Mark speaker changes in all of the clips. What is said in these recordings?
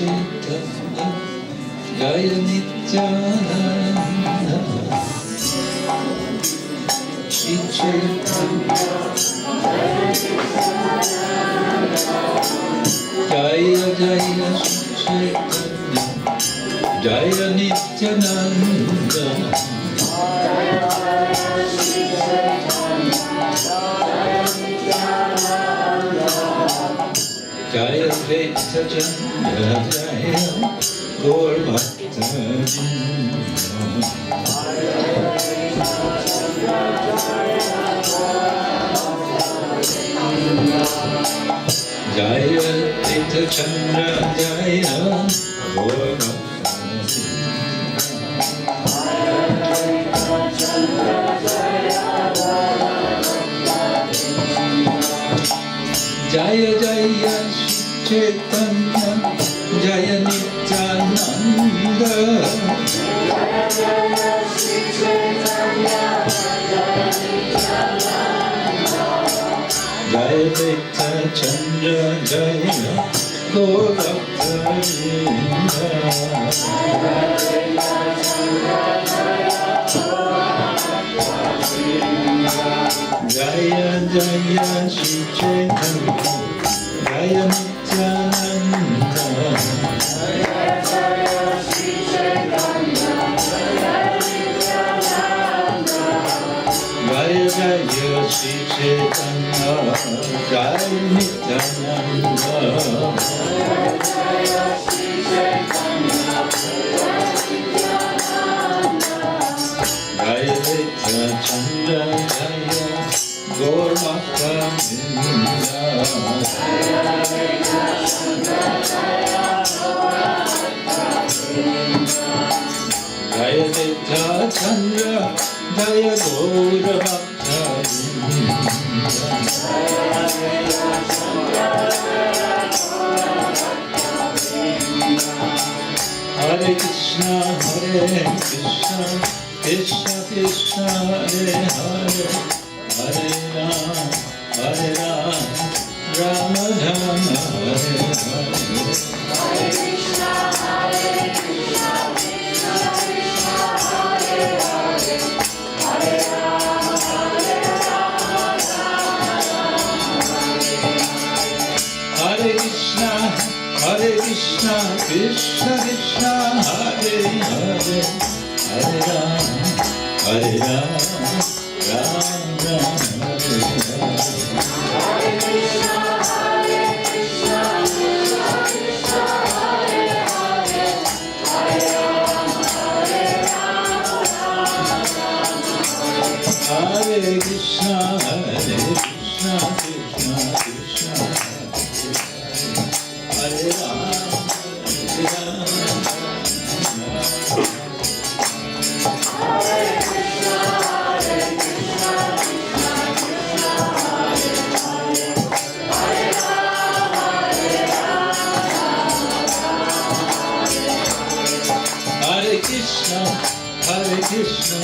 Speaker 1: Chaitanya Jaya Nityananda Shri Chaitanya Jaya Jaya Shri Chaitanya Jaya Nityananda Jaya Krishna Kshetra Jaya Gaur Bhakta Jaya Krishna Chandra Jaya Gaur Bhakta Jaya Jaya Shri Chaitanya Jaya Nityananda Jaya Krishna Chandra Jaya Gaur Bhakta Jaya Jaya Shri Chaitanya Jaya Nityananda Jaya Jaya Shri Chaitanya Jaya Jaya Shri Chaitanya Jaya Nityananda Jaya Shri Chaitanya Jaya Krishna Chandra Jaya Gaur Bhakta Jaya Krishna Chandra Jaya Gaur Bhakta Hare Krishna Krishna Krishna Hare Hare Hare Rama Rama Rama Hare Hare Hare Krishna Krishna Krishna Hare Hare Hare Rama Hare Krishna Krishna Krishna Hare Hare Hare Rama Rama Rama Hare Hare Hare Krishna Krishna Krishna Hare Rama Hare Krishna Krishna Krishna Hare Hare Hare Rama Rama Rama Hare Hare Krishna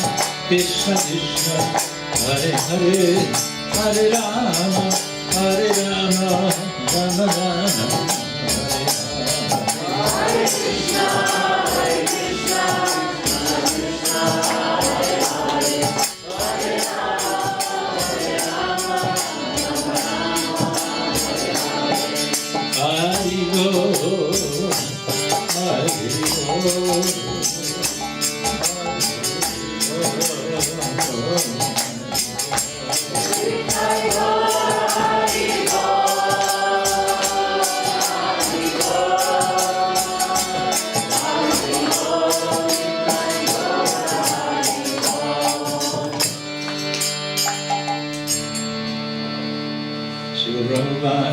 Speaker 1: Krishna Krishna Hare Hare Hare Rama Hari Go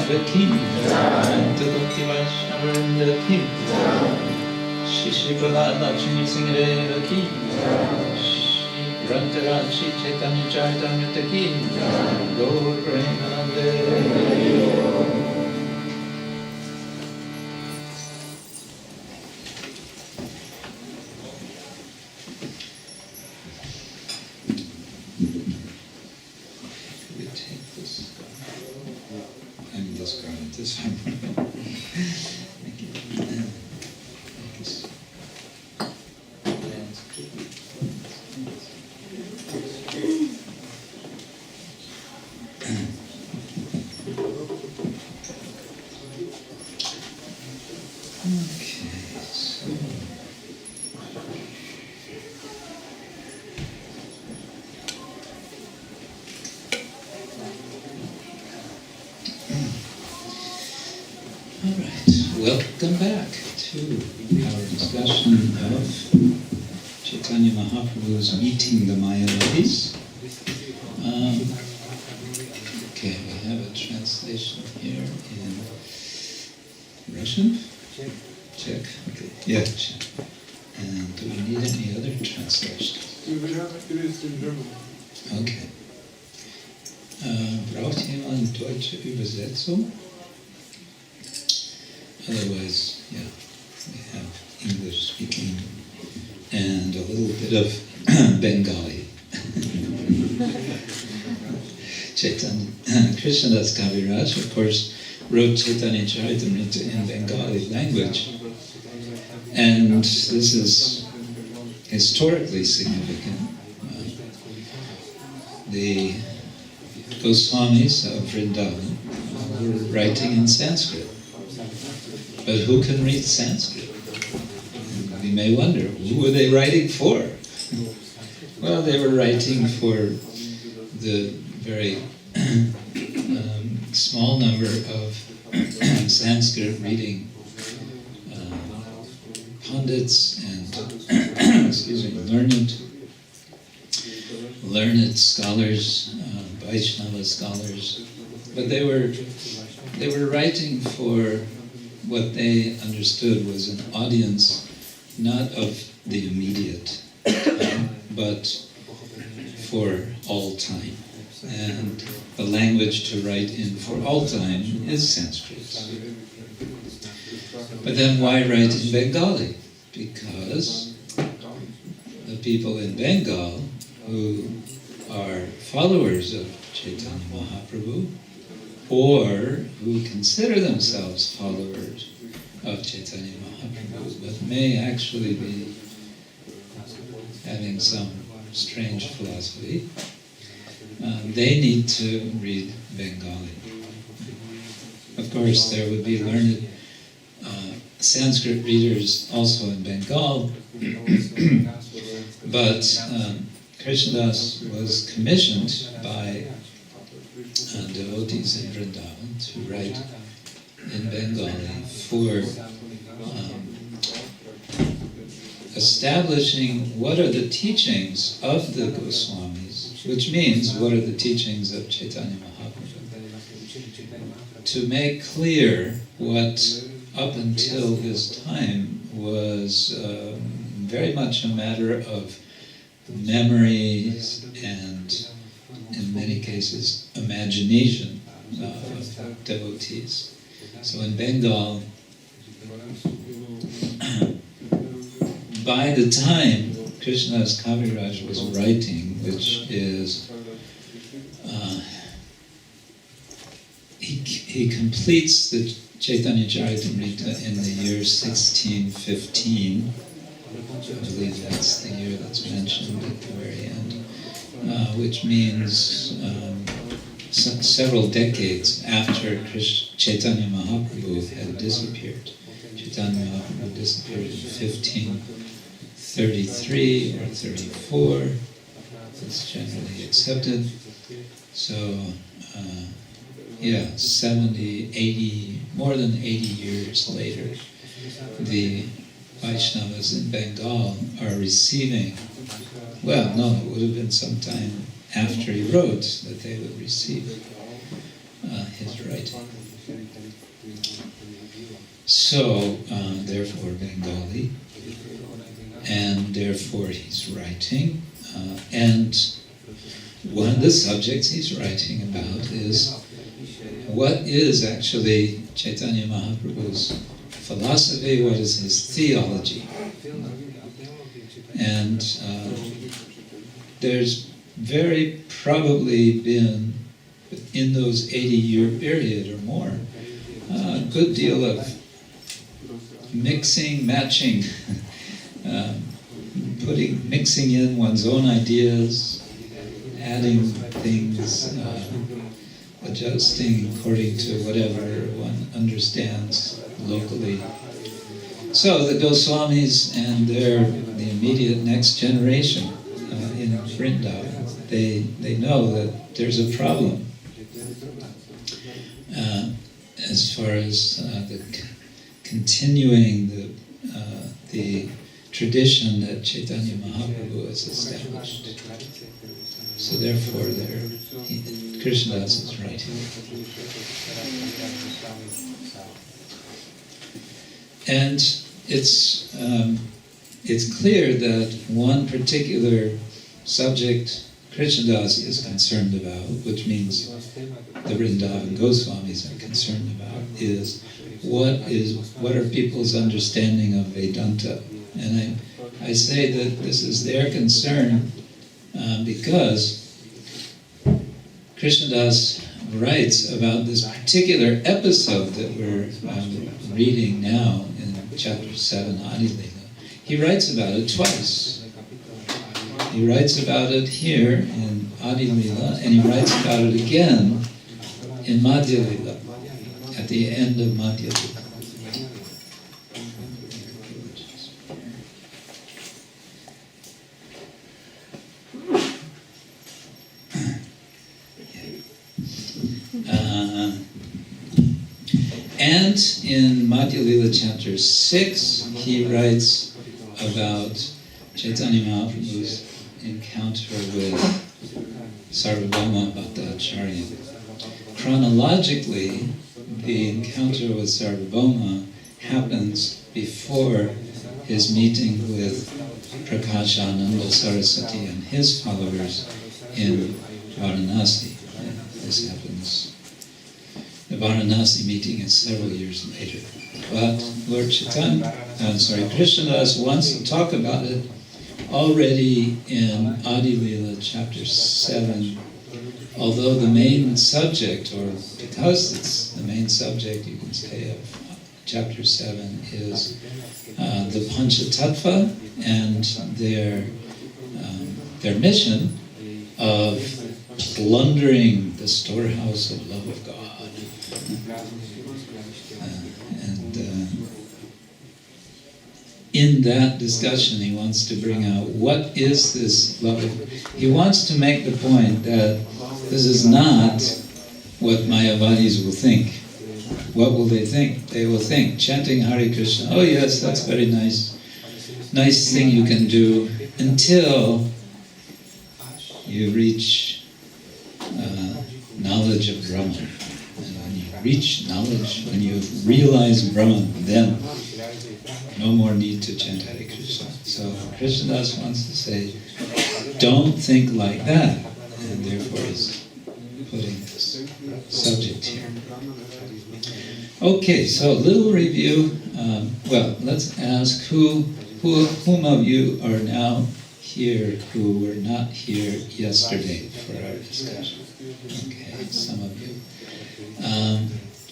Speaker 1: The King, to the Vaishnava the King, Shri Prahlad Lakshmi Singh the King, Shri Rantaraj Shri Chaitanya Chaitanya the King, Gaur Premanande. This time. Thank you. Welcome back to our discussion of Chaitanya Mahaprabhu's meeting the Mayavadis. Okay, we have a translation here in Russian? Czech. Okay. Yeah, Czech. And do we need any other translation? Okay. Braucht jemand deutsche Übersetzung? Otherwise, yeah, we have English speaking and a little bit of Bengali. Chaitanya, Krishna Kaviraj, of course, wrote Chaitanya Charitamrita in Bengali language, and this is historically significant. The Goswamis of Vrindavan were writing in Sanskrit. But who can read Sanskrit? We may wonder, who were they writing for? Well, they were writing for the very small number of Sanskrit reading pundits and learned scholars, Vaishnava scholars. But they were writing for what they understood was an audience not of the immediate, but for all time. And the language to write in for all time is Sanskrit. But then why write in Bengali? Because the people in Bengal who are followers of Chaitanya Mahaprabhu, or who consider themselves followers of Chaitanya Mahaprabhu, but may actually be having some strange philosophy, they need to read Bengali. Of course, there would be learned Sanskrit readers also in Bengal, but Krishnadas was commissioned by devotees in Vrindavan to write in Bengali for establishing what are the teachings of the Goswamis, which means what are the teachings of Chaitanya Mahaprabhu, to make clear what up until his time was very much a matter of memories and in many cases imagination of devotees. So in Bengal, by the time Krishnadas Kaviraj was writing, which is, he completes the Chaitanya Charitamrita in the year 1615. I believe that's the year that's mentioned at the very end, which means several decades after Chaitanya Mahaprabhu had disappeared. Chaitanya Mahaprabhu disappeared in 1533 or 34. It's generally accepted. So, 70, 80, more than 80 years later, the Vaishnavas in Bengal are receiving, well, no, it would have been some time after he wrote that they would receive his writing. So, therefore Bengali, and therefore he's writing, and one of the subjects he's writing about is what is actually Chaitanya Mahaprabhu's philosophy, what is his theology. And there's very probably been, in those 80-year period or more, a good deal of mixing, matching, mixing in one's own ideas, adding things, adjusting according to whatever one understands locally. So the Goswamis and the immediate next generation in Vrindavan, they know that there's a problem as far as continuing the tradition that Chaitanya Mahaprabhu has established. So therefore, Krishnadas is right here. And it's clear that one particular subject Krishnadas is concerned about, which means the Vrindavan Goswamis are concerned about, is what are people's understanding of Vedanta. And I say that this is their concern because Krishnadas writes about this particular episode that we're reading now in chapter 7, Adi Lila. He writes about it twice. He writes about it here in Adi Lila, and he writes about it again in Madhya Lila, at the end of Madhya Lila. And in Madhya Lila chapter 6, he writes about Chaitanya Mahaprabhu's encounter with Sarvabhauma Bhattacharya. Chronologically, the encounter with Sarvabhauma happens before his meeting with Prakashananda Saraswati and his followers in Varanasi. This happens. The Varanasi meeting is several years later. But Lord Krishnadas wants to talk about it already in Adi Lila chapter 7, although the main subject, or because it's the main subject, you can say, of chapter 7 is the Panchatattva and their mission of plundering the storehouse of love of God. In that discussion, he wants to bring out what is this love of... He wants to make the point that this is not what Mayavadis will think. What will they think? They will think, chanting Hare Krishna, oh yes, that's very nice. Nice thing you can do until you reach knowledge of Brahman. And when you reach knowledge, when you realize Brahman, then no more need to chant Hare Krishna. So Krishnadas wants to say, don't think like that. And therefore he's putting this subject here. Okay, so a little review. Well, let's ask whom of you are now here who were not here yesterday for our discussion? Okay, some of you.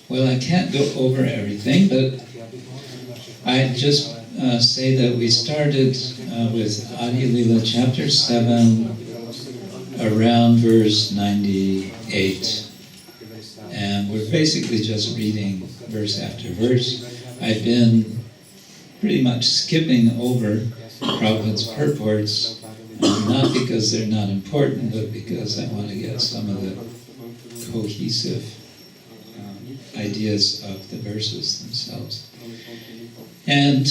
Speaker 1: Well, I can't go over everything, but I just say that we started with Adi Lila chapter 7 around verse 98. And we're basically just reading verse after verse. I've been pretty much skipping over Prabhupada's purports, not because they're not important, but because I want to get some of the cohesive ideas of the verses themselves. And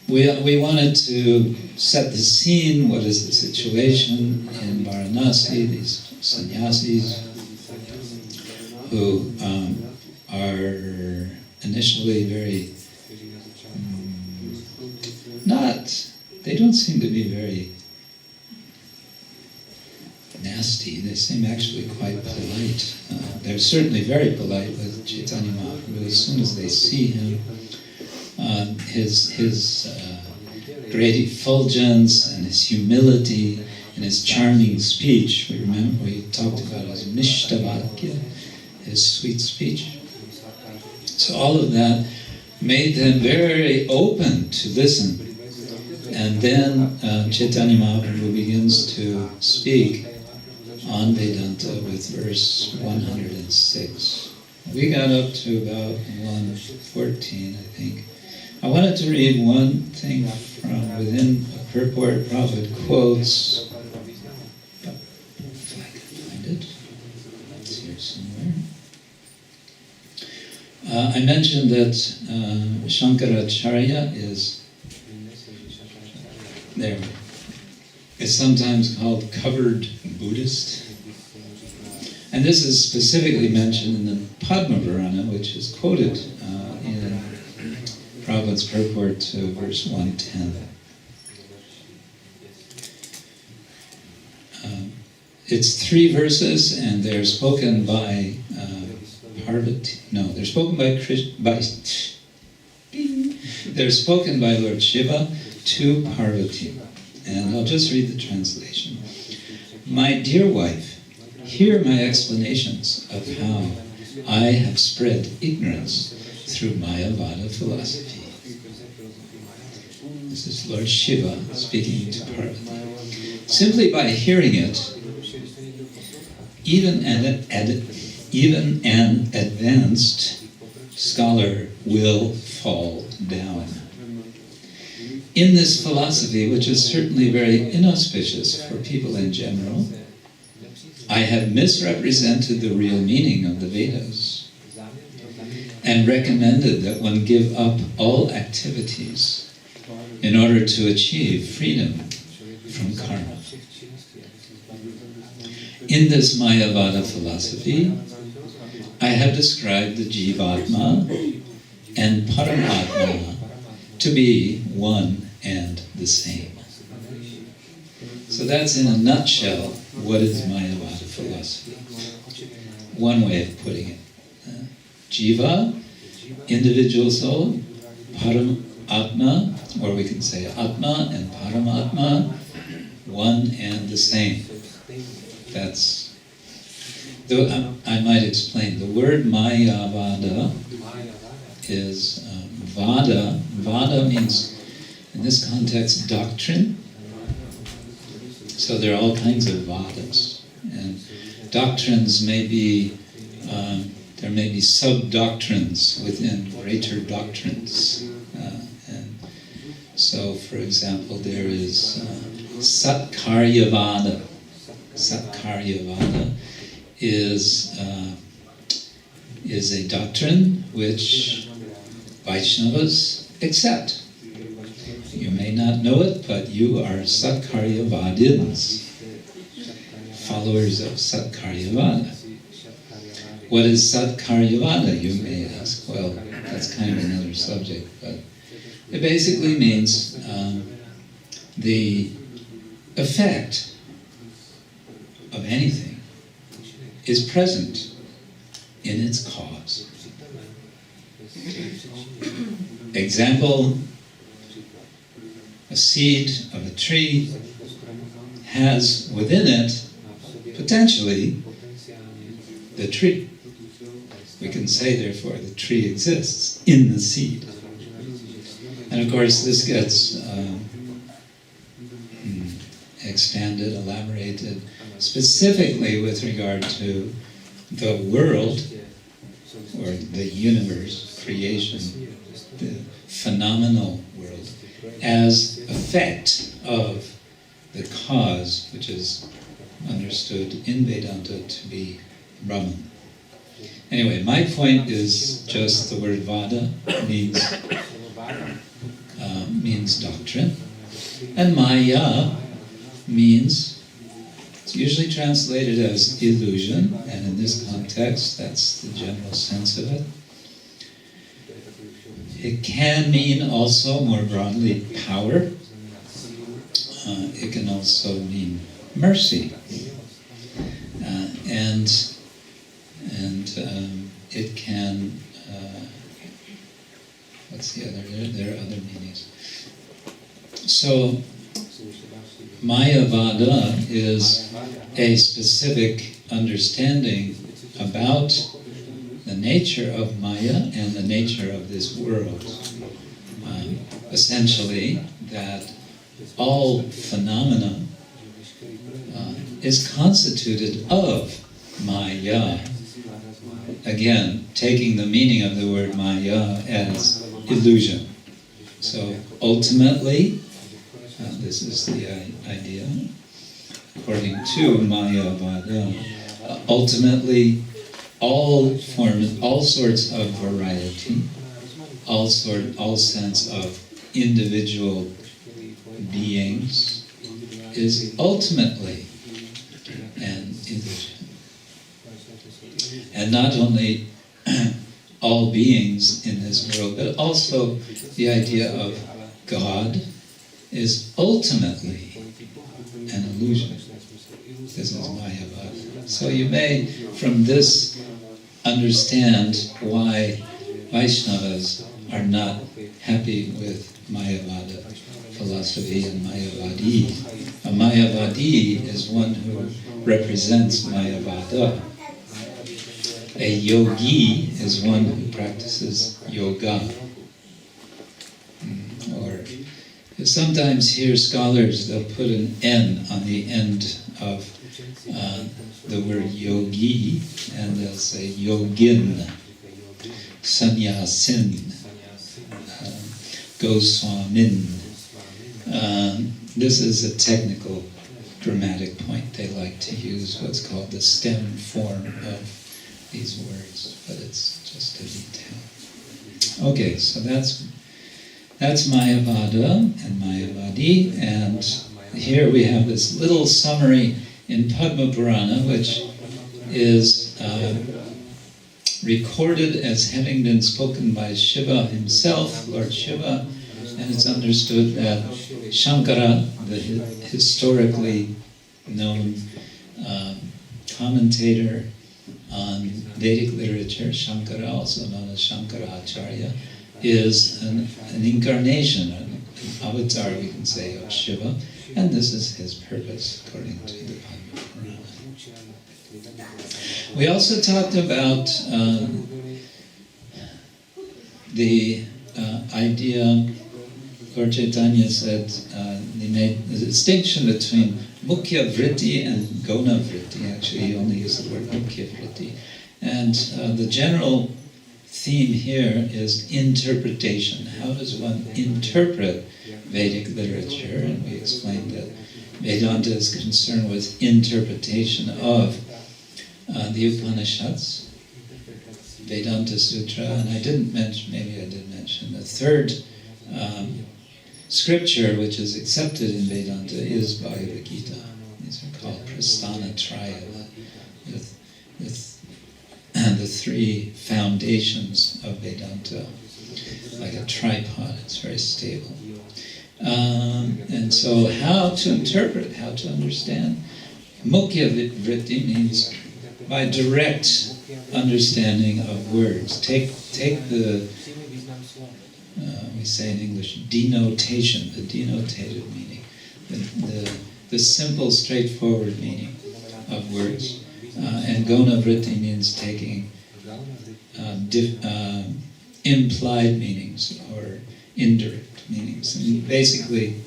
Speaker 1: we wanted to set the scene. What is the situation in Varanasi? These sannyasis who are initially very they don't seem to be very nasty. They seem actually quite polite. They're certainly very polite with Chaitanya Mahaprabhu. As soon as they see him, his great effulgence and his humility and his charming speech. We remember we talked about his Mishtavakya, his sweet speech. So all of that made them very open to listen. And then Chaitanya Mahaprabhu begins to speak on Vedanta with verse 106. We got up to about 114, I think. I wanted to read one thing from within a purport. Prabhupada quotes, if I can find it, it's here somewhere. I mentioned that Shankaracharya is sometimes called covered Buddhist. And this is specifically mentioned in the Padma Purana, which is quoted in Prabhupada's purport to verse 110. It's 3 verses, and they're spoken by Parvati. No, they're spoken by they're spoken by Lord Shiva to Parvati. And I'll just read the translation. My dear wife, hear my explanations of how I have spread ignorance through Mayavada philosophy. This is Lord Shiva speaking to Parvati. Simply by hearing it, even an advanced scholar will fall down. In this philosophy, which is certainly very inauspicious for people in general, I have misrepresented the real meaning of the Vedas and recommended that one give up all activities in order to achieve freedom from karma. In this Mayavada philosophy, I have described the Jivatma and Paramatma to be one and the same. So that's in a nutshell what is Mayavada philosophy. One way of putting it. Jiva, individual soul, Paramatma, or we can say Atma and Paramatma, one and the same. That's, though I might explain, the word Mayavada is Vada. Vada means, in this context, doctrine. So there are all kinds of Vadas. And doctrines may be, there may be sub-doctrines within greater doctrines. And so, for example, there is Satkaryavada. Satkaryavada is a doctrine which Vaishnavas accept. You may not know it, but you are Satkaryavadins, followers of Satkaryavada. What is Satkaryavada, you may ask? Well, that's kind of another subject, but it basically means the effect of anything is present in its cause. Example, a seed of a tree has within it, potentially, the tree. We can say, therefore, the tree exists in the seed. And of course, this gets expanded, elaborated, specifically with regard to the world, or the universe, creation, the phenomenal world, as effect of the cause, which is understood in Vedanta to be Brahman. Anyway, my point is just the word Vada means doctrine, and Maya means, it's usually translated as illusion, and in this context, that's the general sense of it. It can mean also, more broadly, power. It can also mean mercy. And it can, what's the other, there are other meanings. So, Mayavada is a specific understanding about the nature of Maya and the nature of this world. Essentially, that all phenomena is constituted of Maya. Again, taking the meaning of the word Maya as illusion. So ultimately, this is the idea, according to Mayavada, ultimately all forms, all sorts of variety, all sense of individual beings is ultimately an illusion. And not only all beings in this world, but also the idea of God is ultimately an illusion. This is Mayavada. So you may, from this, understand why Vaishnavas are not happy with Mayavada philosophy and Mayavadi. A Mayavadi is one who represents Mayavada. A yogi is one who practices yoga. Or you sometimes hear scholars, they'll put an N on the end of the word yogi, and they'll say yogin, sannyasin, goswamin. This is a technical grammatic point. They like to use what's called the stem form of these words, but it's just a detail. Okay, so that's Mayavada and Mayavadi, and here we have this little summary in Padma Purana, which is recorded as having been spoken by Shiva himself, Lord Shiva, and it's understood that Shankara, the historically known commentator on Vedic literature, Shankara, also known as Shankaracharya, is an incarnation, an avatar, we can say, of Shiva, and this is his purpose, according to the Padma Purana. We also talked about the idea, Lord Chaitanya said, he made the distinction between Mukhya Vritti and Gona Vritti. Actually, he only used the word Mukhya Vritti. And the general theme here is interpretation. How does one interpret Vedic literature? And we explained that Vedanta is concerned with interpretation of the Upanishads, Vedanta Sutra, and I didn't mention, maybe I did mention, the third scripture which is accepted in Vedanta is Bhagavad Gita. These are called Prasthana Traya, with the three foundations of Vedanta, like a tripod. It's very stable. And so how to interpret, how to understand? Mukhya Vritti means by direct understanding of words. Take the, we say in English, denotation, the denotated meaning, the simple, straightforward meaning of words. And Gona Vritti means taking implied meanings or indirect meanings. And basically,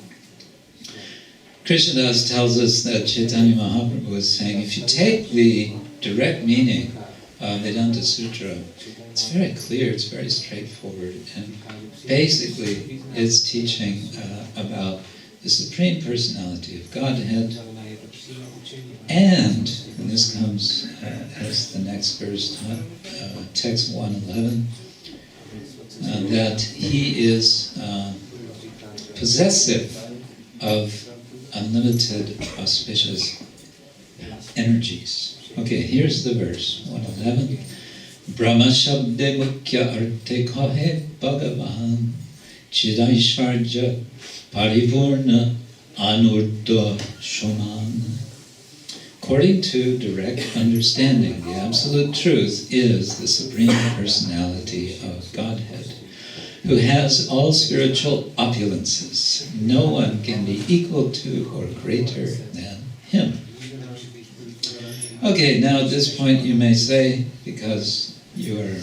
Speaker 1: Krishnadas tells us that Chaitanya Mahaprabhu was saying, if you take the direct meaning of Vedanta Sutra, it's very clear, it's very straightforward, and basically it's teaching about the Supreme Personality of Godhead, and this comes as the next verse, text 111, that he is possessive of unlimited auspicious energies. Okay, here's the verse, 111. Brahma Shabde Mukhya Arte Kahe Bhagavan Chidaishvarja Paripurna Anurta Shoman. According to direct understanding, the absolute truth is the Supreme Personality of Godhead, who has all spiritual opulences. No one can be equal to or greater than him. Okay, now at this point you may say, because you are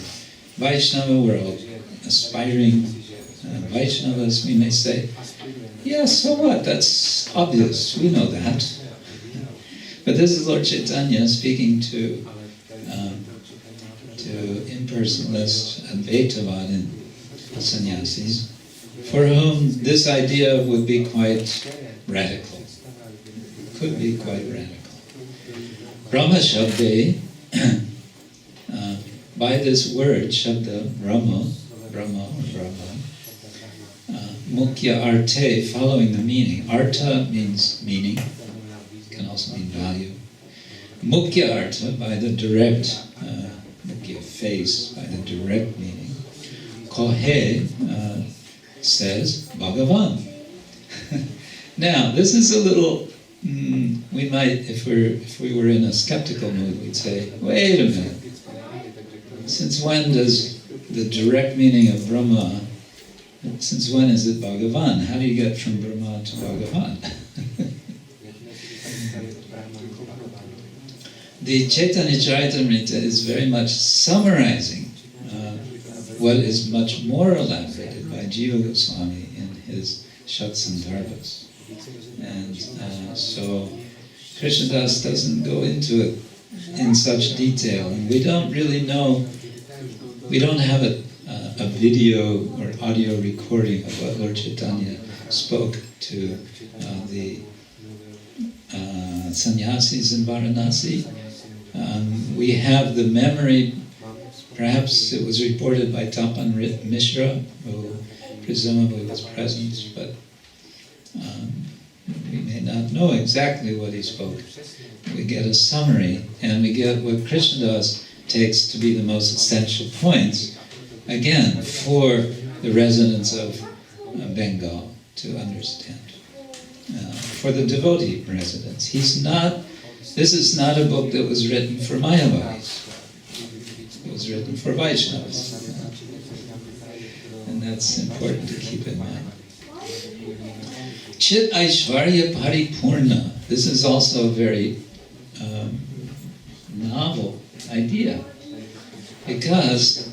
Speaker 1: Vaishnava, we're all aspiring Vaishnavas, we may say, yeah, so what? That's obvious, we know that. But this is Lord Chaitanya speaking to impersonalist Advaitavadin sannyasis, for whom this idea would be quite radical, could be quite radical. Brahma Shabde, by this word, Shabda, Brahma, Mukhya Arte, following the meaning. Artha means meaning, can also mean value. Mukhya Artha, by the direct, Mukhya face, by the direct meaning. Kohe says Bhagavan. Now, this is a little, we might, if we were in a skeptical mood, we'd say, wait a minute. Since when does the direct meaning of Brahma, since when is it Bhagavan? How do you get from Brahma to Bhagavan? The Chaitanya Charitamrita is very much summarizing what is much more elaborated by Jiva Goswami in his Shatsandarbhas. And so Krishnadas doesn't go into it in such detail, and we don't really know, we don't have a video or audio recording of what Lord Chaitanya spoke to the sannyasis in Varanasi. We have the memory, perhaps it was reported by Tapan Mishra, who presumably was present, but we may not know exactly what he spoke. We get a summary, and we get what Krishnadas takes to be the most essential points, again, for the residents of Bengal to understand. For the devotee residents. This is not a book that was written for Mayavadis. It was written for Vaishnavas. And that's important to keep in mind. Chit Aishvarya Paripurna. This is also a very novel idea, because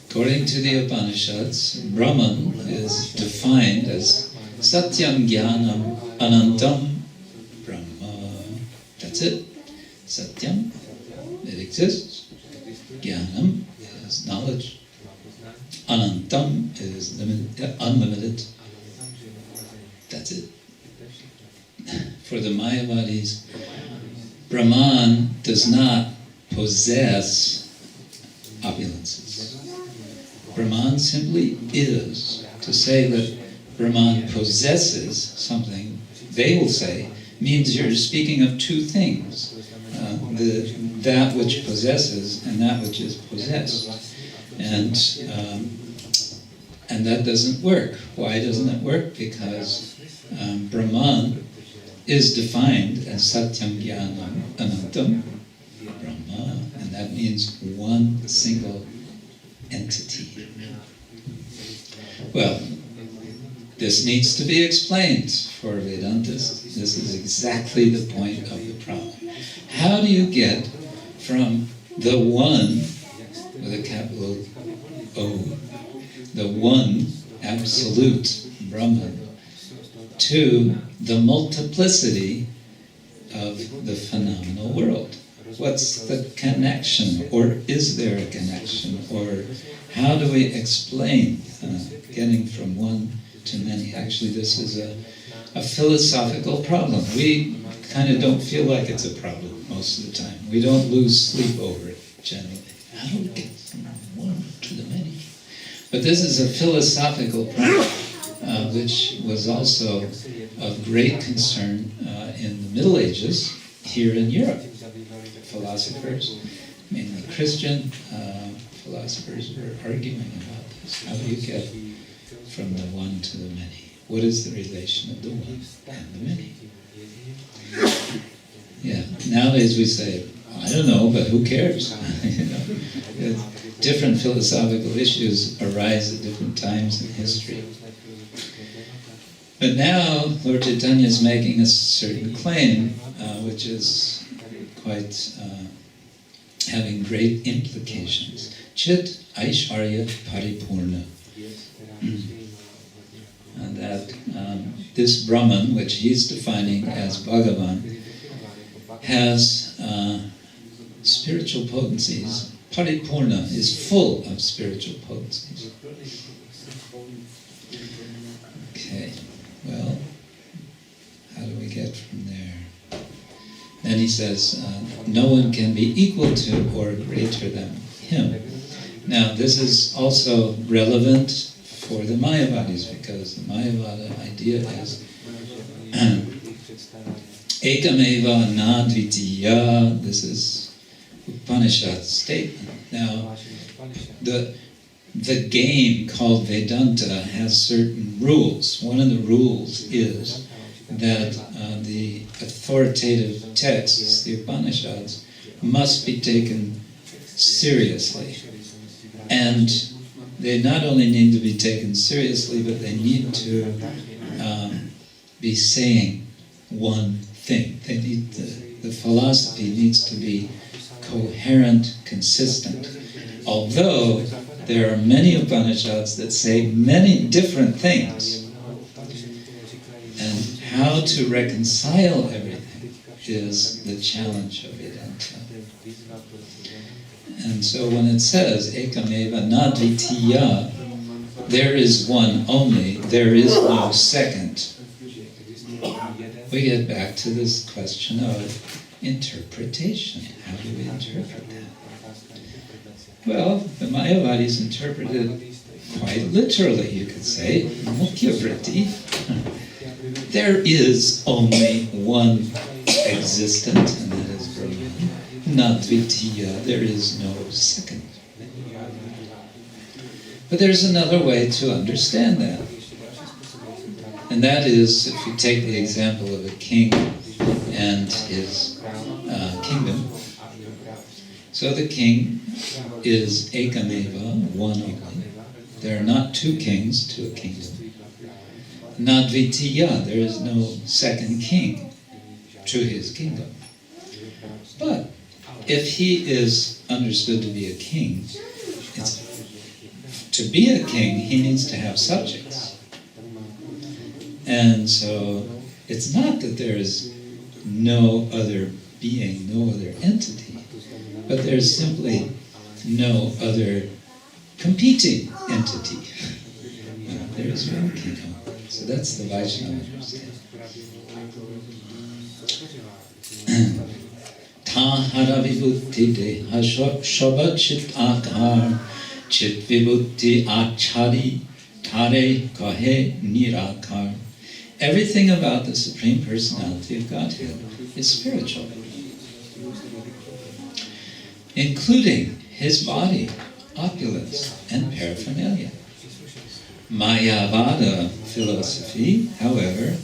Speaker 1: according to the Upanishads, Brahman is defined as Satyam Jnanam Anantam Brahma. That's it. Satyam, it exists. Jnanam is knowledge. Anantam is unlimited. That's it. For the Mayavadis, Brahman does not possess opulences. Brahman simply is. To say that Brahman possesses something, they will say, means you're speaking of two things. That which possesses and that which is possessed. And that doesn't work. Why doesn't it work? Because Brahman is defined as Satyam Jnanam Anantam Brahma, and that means one single entity. Well, this needs to be explained for Vedantists. This is exactly the point of the problem. How do you get from the one, with a capital O, the one absolute Brahman, to the multiplicity of the phenomenal world? What's the connection? Or is there a connection? Or how do we explain getting from one to many? Actually, this is a philosophical problem. We kind of don't feel like it's a problem most of the time. We don't lose sleep over it, generally. How do we get from one to the many? But this is a philosophical problem, which was also of great concern in the Middle Ages here in Europe. Philosophers, mainly Christian philosophers, were arguing about this. How do you get from the one to the many? What is the relation of the one and the many? Yeah, nowadays we say, I don't know, but who cares? Different philosophical issues arise at different times in history. But now Lord Chaitanya is making a certain claim, which is quite having great implications. Chit Aishvarya Paripurna. And that this Brahman, which he's defining as Bhagavan, has spiritual potencies. Paripurna is full of spiritual potencies. Okay, well, how do we get from there? Then he says, no one can be equal to or greater than him. Now, this is also relevant for the Mayavadis, because the Mayavada idea is Ekameva Nadvitiya. This is Upanishad statement. Now, the game called Vedanta has certain rules. One of the rules is that the authoritative texts, the Upanishads, must be taken seriously. And they not only need to be taken seriously, but they need to be saying one thing. They need the philosophy needs to be coherent, consistent. Although there are many Upanishads that say many different things, and how to reconcile everything is the challenge of Vedanta. And so when it says Ekameva Nadvitiya, there is one only, there is no second, we get back to this question of interpretation. How do we interpret that? Well, the Mayavadis interpret it quite literally, you could say. Mukhya vritti. There is only one existent, and that is Brahman. Nadvitiya, there is no second. But there's another way to understand that. And that is, if you take the example of a king and his kingdom. So the king is Ekameva, one only. There are not two kings to a kingdom. Nadvitiya, there is no second king to his kingdom. But if he is understood to be a king, to be a king, he needs to have subjects. And so it's not that there is no other being, no other entity, but there's simply no other competing entity. There is one king. So that's the Vaishnava understanding. Tahara vibhuti deha shoba chit akar chit vibhuti achari tare kahe nirakar. Everything about the Supreme Personality of Godhead is spiritual, including his body, opulence, and paraphernalia. Mayavada philosophy, however,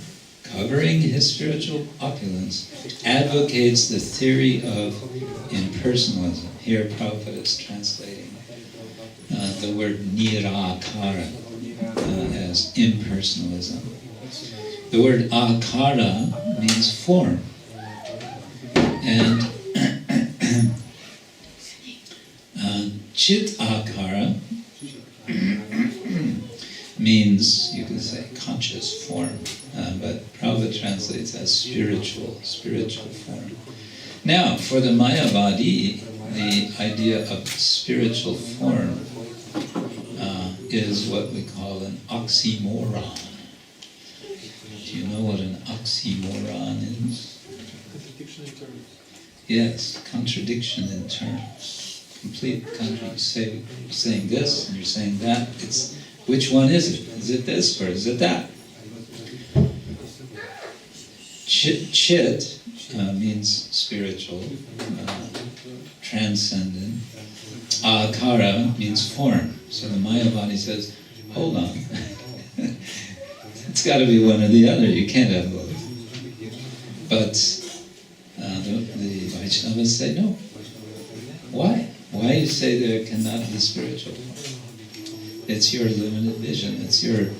Speaker 1: covering his spiritual opulence, advocates the theory of impersonalism. Here Prabhupada is translating the word nirakara as impersonalism. The word akara means form. And chit akara means, you could say, conscious form, but Prabhupada translates as spiritual form. Now, for the Mayavadi, the idea of spiritual form is what we call an oxymoron. Do you know what an oxymoron is?
Speaker 2: Contradiction in terms.
Speaker 1: Yes, contradiction in terms. Complete contradiction. Saying this and you're saying that. It's which one is it? Is it this or is it that? Chit means spiritual, transcendent. Akara means form. So the Mayavadi says, hold on. It's got to be one or the other. You can't have both. But the Vaishnavas say no. Why? Why you say there cannot be spiritual form? It's your limited vision. It's your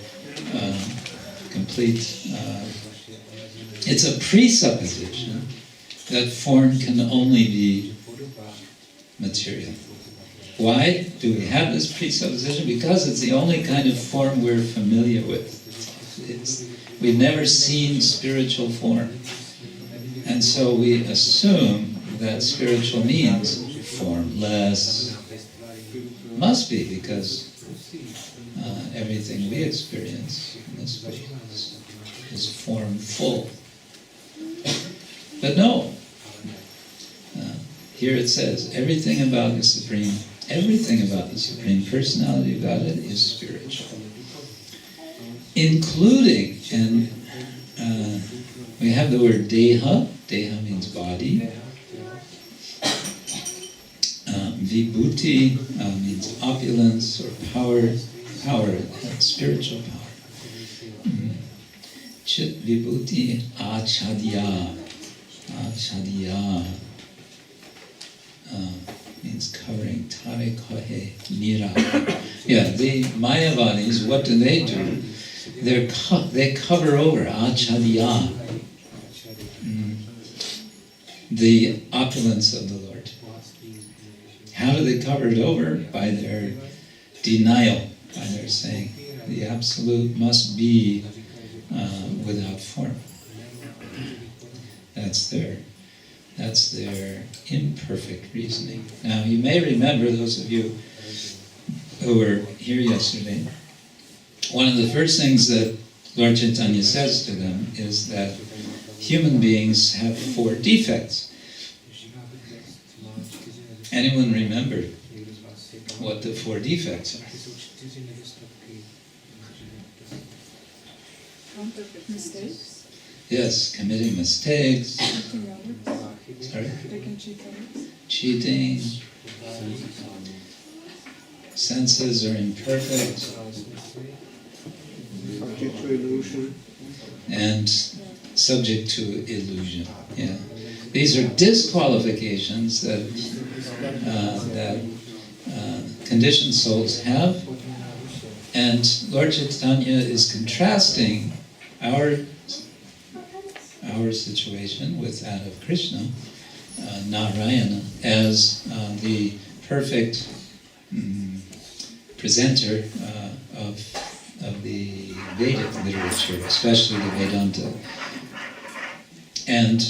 Speaker 1: complete... it's a presupposition that form can only be material. Why do we have this presupposition? Because it's the only kind of form we're familiar with. We've never seen spiritual form. And so we assume that spiritual means formless. Must be, because everything we experience in this world is formful. But no. Here it says, everything about the Supreme Personality of Godhead is spiritual. Including, and we have the word deha. Deha means body. Vibhuti means opulence or power, spiritual power. Chit vibhuti achadya. Achadya means covering. Tare kohe nira. Yeah, the Mayavadis, what do? They cover over achadya, the opulence of the Lord. How do they cover it over? By their denial, by their saying the Absolute must be without form. That's their imperfect reasoning. Now, you may remember, those of you who were here yesterday, one of the first things that Lord Chaitanya says to them is that human beings have 4 defects. Anyone remember what the 4 defects are?
Speaker 3: Mistakes?
Speaker 1: Yes, committing mistakes. Sorry? Cheating. Senses are imperfect.
Speaker 2: Subject to illusion.
Speaker 1: And subject to illusion. Yeah. These are disqualifications that conditioned souls have, and Lord Chaitanya is contrasting our situation with that of Krishna, Narayana, as the perfect presenter of the Vedic literature, especially the Vedanta. And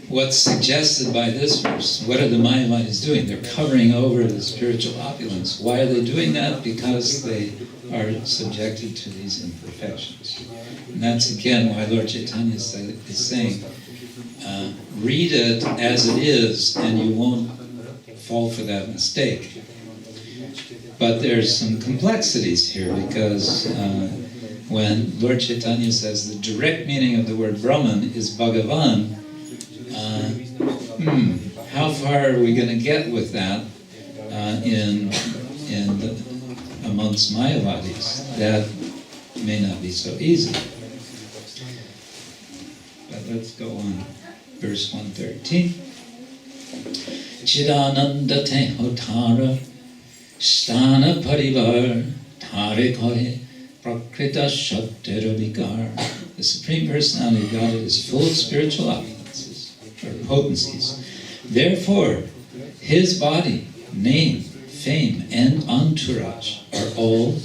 Speaker 1: what's suggested by this verse, what are the Mayavadis doing? They're covering over the spiritual opulence. Why are they doing that? Because they are subjected to these imperfections. And that's again why Lord Chaitanya is saying, read it as it is and you won't fall for that mistake. But there's some complexities here because when Lord Chaitanya says the direct meaning of the word Brahman is Bhagavan, how far are we going to get with that amongst Mayavadis? That may not be so easy. But let's go on. Verse 113. Chidananda te hotara stana parivar tare kohe prakrita shaktera vikar. The Supreme Personality of God is full of spiritual opulences, or potencies. Therefore, his body, name, fame, and entourage are all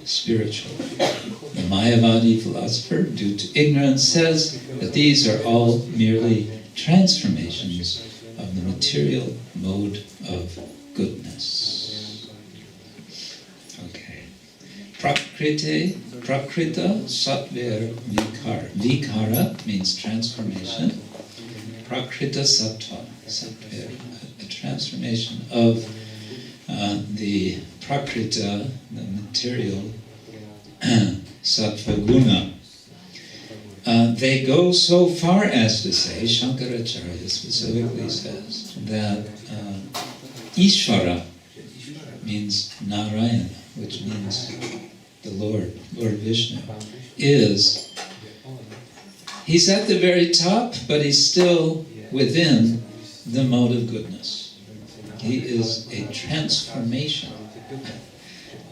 Speaker 1: spiritual. The Mayavadi philosopher, due to ignorance, says that these are all merely transformations of the material mode of goodness. Okay. Prakrita sattva vikara. Vikara means transformation. Prakrita sattva, a transformation of the prakrita, the material sattva guna. They go so far as to say, Shankaracharya specifically says, that Ishvara means Narayana, which means the Lord Vishnu, he's at the very top, but he's still within the mode of goodness. He is a transformation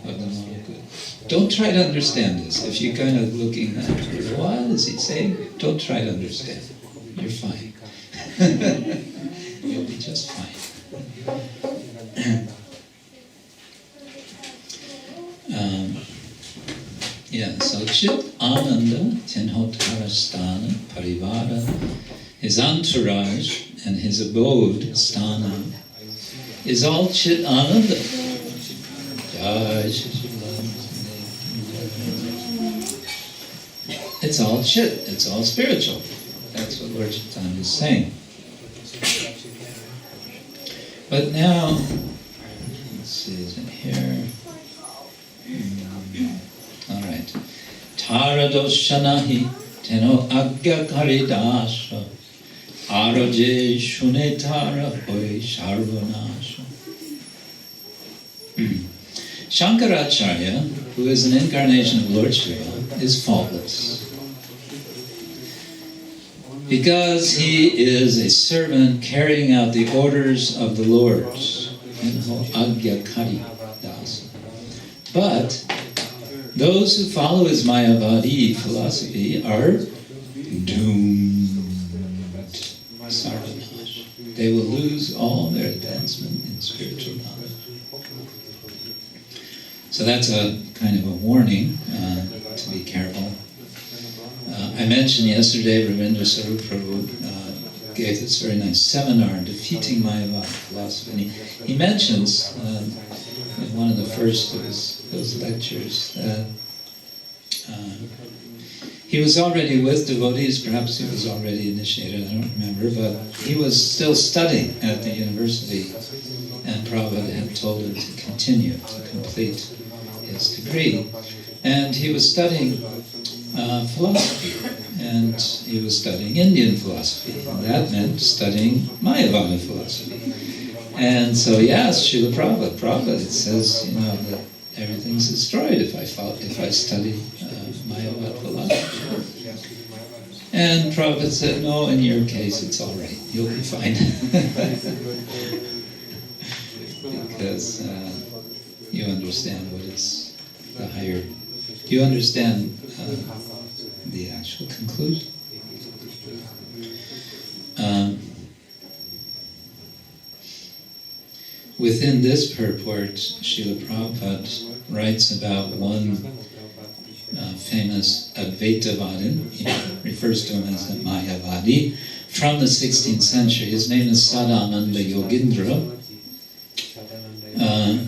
Speaker 1: of the mode of goodness. Don't try to understand this. If you're kind of looking at what is he saying, don't try to understand. You're fine. You'll be just fine. So Chit Ananda Tenhotarasthana Parivara, his entourage and his abode, Sthana, is all Chit Ananda. It's all Chit, it's all spiritual. That's what Lord Chaitanya is saying. But now, let's see, is it here? All right. Tara doshanahi teno agya karidasha araje shunetara hoi sharvanasha. Shankaracharya, who is an incarnation of Lord Shiva, is faultless. Because he is a servant carrying out the orders of the Lord. But those who follow his Mayavadi philosophy are doomed. Sarvanash. They will lose all their advancement in spiritual knowledge. So that's a kind of a warning to be careful. I mentioned yesterday Ravindra Sarup Prabhu gave this very nice seminar on defeating Mayavadi philosophy. And he mentions in one of the first of those lectures that he was already with devotees, perhaps he was already initiated, I don't remember, but he was still studying at the university, and Prabhupada had told him to continue to complete his degree. And he was studying philosophy, and he was studying Indian philosophy, and that meant studying Mayavada philosophy. And so he asked Srila Prabhupada, it says, that everything's destroyed if I study Mayavada philosophy. And Prabhupada said, no, in your case it's all right, you'll be fine. Because you understand what is the higher, you understand the actual conclusion. Within this purport, Srila Prabhupada writes about one famous Advaitavadin. He refers to him as a Mayavadi from the 16th century. His name is Sadananda Yogindra.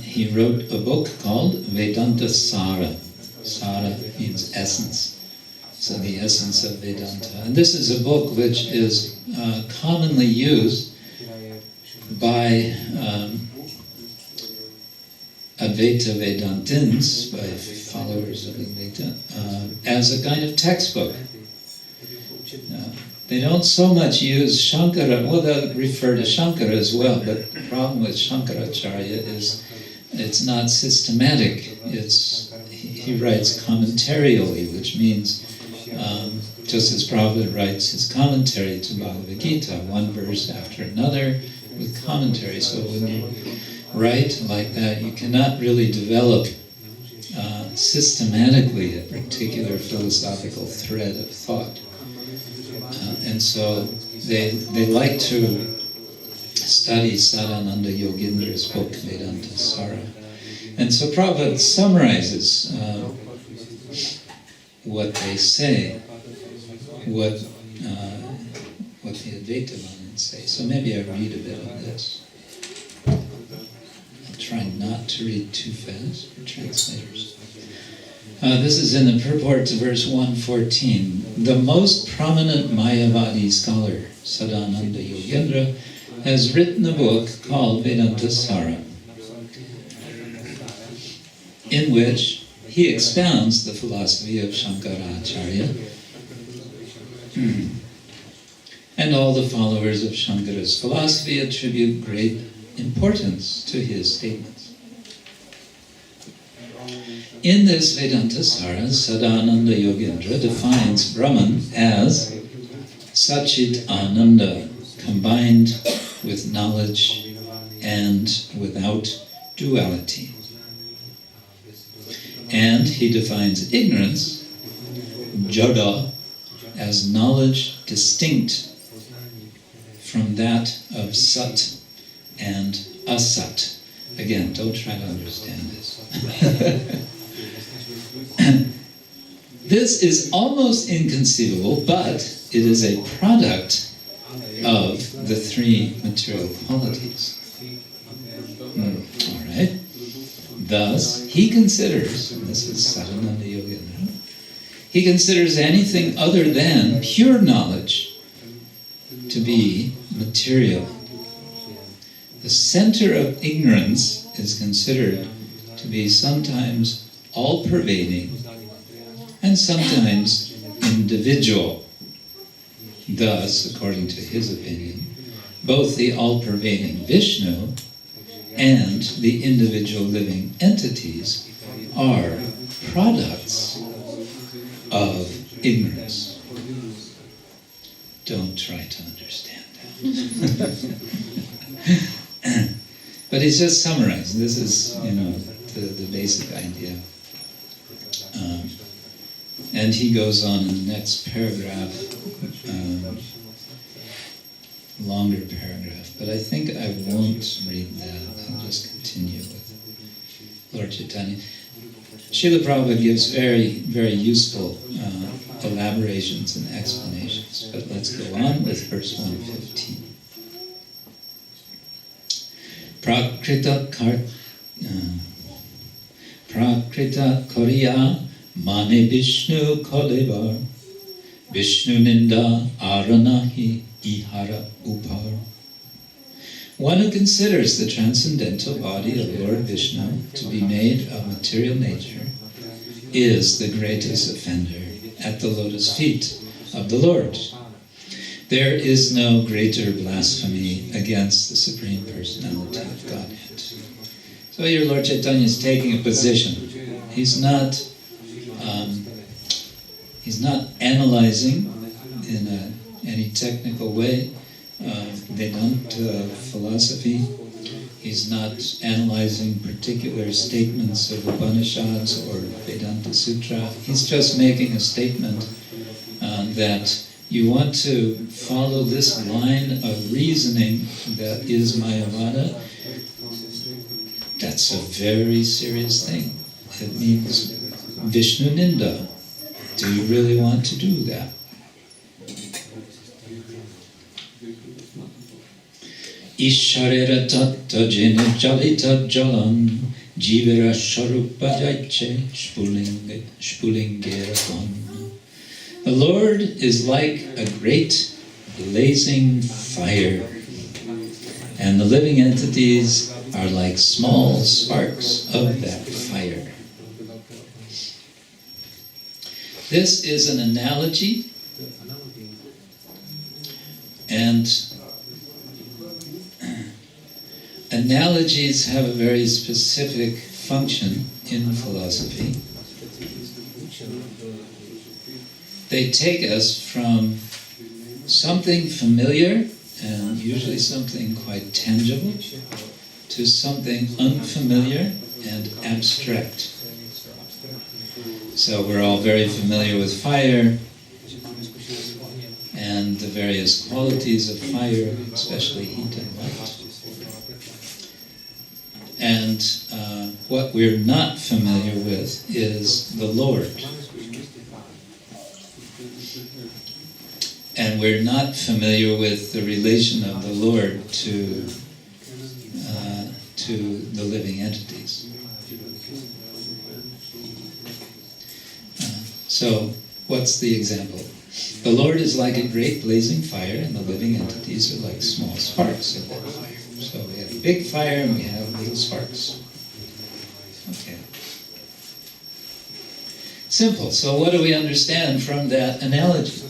Speaker 1: He wrote a book called Vedanta Sara. Sara means essence. So the essence of Vedanta. And this is a book which is commonly used by Advaita Vedantins, by followers of Advaita, as a kind of textbook. They don't so much use Shankara, well, they'll refer to Shankara as well, but the problem with Shankaracharya is it's not systematic. He writes commentarially, which means just as Prabhupada writes his commentary to Bhagavad Gita, one verse after another with commentary. So when you write like that, you cannot really develop systematically a particular philosophical thread of thought. And so they like to study Sadananda Yogindra's book, Vedanta Sara. And so Prabhupada summarizes what they say, what the Advaitavadins say. So maybe I read a bit of this. I'll try not to read too fast for translators. This is in the purport to verse 114. The most prominent Mayavadi scholar, Sadananda Yogendra, has written a book called Vedanta Sara, in which he expounds the philosophy of Shankaracharya, and all the followers of Shankara's philosophy attribute great importance to his statements. In this Vedanta Sara, Sadananda Yogendra defines Brahman as Satchit Ananda, combined with knowledge and without duality. And he defines ignorance, Jada, as knowledge distinct from that of Sat and Asat. Again, don't try to understand this. This is almost inconceivable, but it is a product of the three material qualities. All right. Thus, he considers, and this is Sadananda Yogendra, he considers anything other than pure knowledge to be material. The center of ignorance is considered to be sometimes all-pervading and sometimes individual. Thus, according to his opinion, both the all-pervading Vishnu and the individual living entities are products of ignorance. Don't try to understand that. But he's just summarizing. This is, the basic idea. And he goes on in the next paragraph, longer paragraph, but I think I won't read that. I'll just continue with Lord Chaitanya. Srila Prabhupada gives very, very useful elaborations and explanations, but let's go on with verse 115. Prakrita Koriya Mane Vishnu Kodevar Vishnu Ninda Aranahi Ihara Upar. One who considers the transcendental body of Lord Vishnu to be made of material nature is the greatest offender at the lotus feet of the Lord. There is no greater blasphemy against the Supreme Personality of Godhead. So here Lord Chaitanya is taking a position. He's not analyzing in any technical way Vedanta philosophy. He's not analyzing particular statements of Upanishads or Vedanta Sutra. He's just making a statement that you want to follow this line of reasoning that is Mayavada. That's a very serious thing. It means Vishnu Ninda. Do you really want to do that? Isharera tatta jena jalita jalam jivera sharupa jaiche spulingera. The Lord is like a great blazing fire, and the living entities are like small sparks of that fire. This is an analogy, and analogies have a very specific function in philosophy. They take us from something familiar, and usually something quite tangible, to something unfamiliar and abstract. So we're all very familiar with fire and the various qualities of fire, especially heat and light. And what we're not familiar with is the Lord. And we're not familiar with the relation of the Lord to the living entities. So, what's the example? The Lord is like a great blazing fire, and the living entities are like small sparks of that fire. So we have a big fire and we have little sparks. Okay. Simple. So what do we understand from that analogy?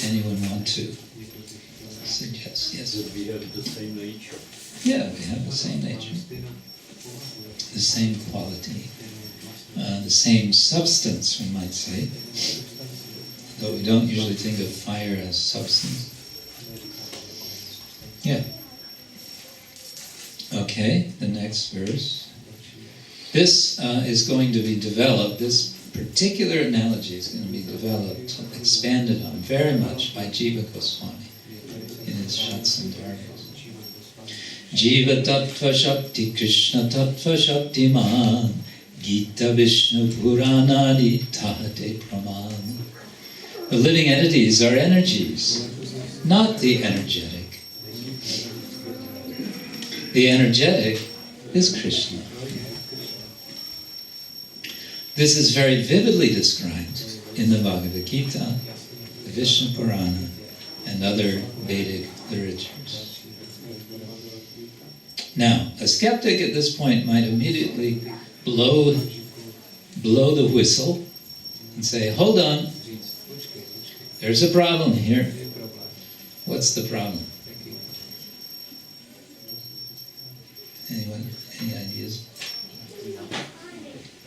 Speaker 1: Anyone want to suggest? Yes.
Speaker 4: That we have the same nature.
Speaker 1: Yeah, we have the same nature, the same quality, the same substance, we might say. Though we don't usually think of fire as substance. Yeah. Okay, the next verse. This is going to be developed, this particular analogy is going to be developed, expanded on very much by Jiva Goswami in his Shatsandargas. Jiva Tattva Shakti Krishna Tattva Shakti Man Gita Vishnu Puranadi Tahate Praman. The living entities are energies, not the energetic. The energetic is Krishna. This is very vividly described in the Bhagavad Gita, the Vishnu Purana, and other Vedic literatures. Now, a skeptic at this point might immediately blow the whistle and say, hold on, there's a problem here. What's the problem? Anyone? Any ideas?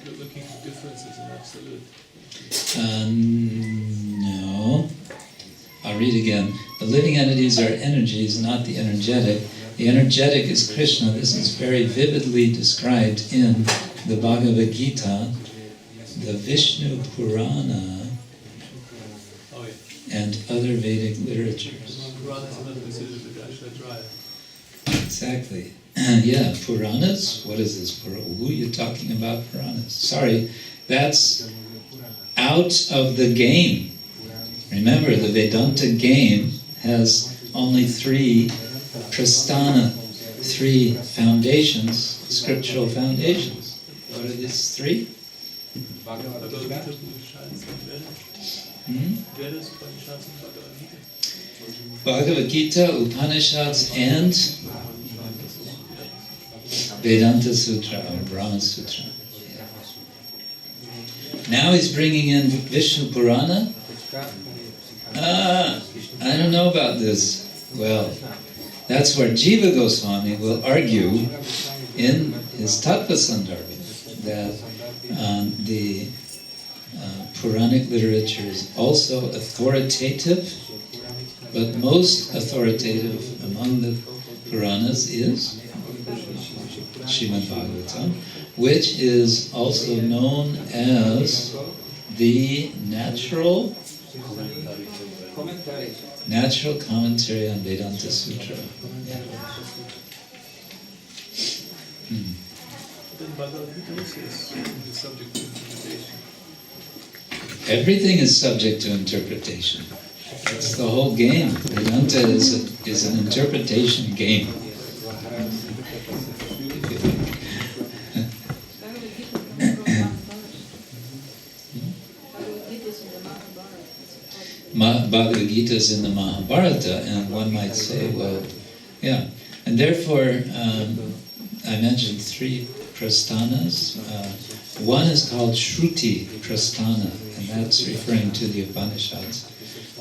Speaker 2: You're looking for differences in absolute.
Speaker 1: No. I'll read again. The living entities are energies, not the energetic. The energetic is Krishna. This is very vividly described in the Bhagavad Gita, the Vishnu Purana, and other Vedic literatures.
Speaker 2: Puranas are not considered the Kshetra.
Speaker 1: Exactly. Yeah, Puranas? What is this? Who are you talking about, Puranas? Sorry, that's out of the game. Remember, the Vedanta game has only 3 prasthana, 3 foundations, scriptural foundations. What are these 3? Bhagavad Gita, Upanishads, and Vedanta Sutra, or Brahma Sutra. Yeah. Now he's bringing in Vishnu Purana. I don't know about this. Well, that's where Jiva Goswami will argue in his Tattva Sandarbha that the Puranic literature is also authoritative, but most authoritative among the Puranas is Srimad Bhagavatam, which is also known as the natural commentary on Vedanta Sutra. Yeah.
Speaker 2: Then Bhagavad Gita is subject to interpretation.
Speaker 1: Everything is subject to interpretation. That's the whole game. Vedanta is an interpretation game. Bhagavad Gita is in the Mahabharata, and one might say, well, yeah. And therefore, I mentioned 3 prasthanas. One is called Shruti Prasthana, and that's referring to the Upanishads.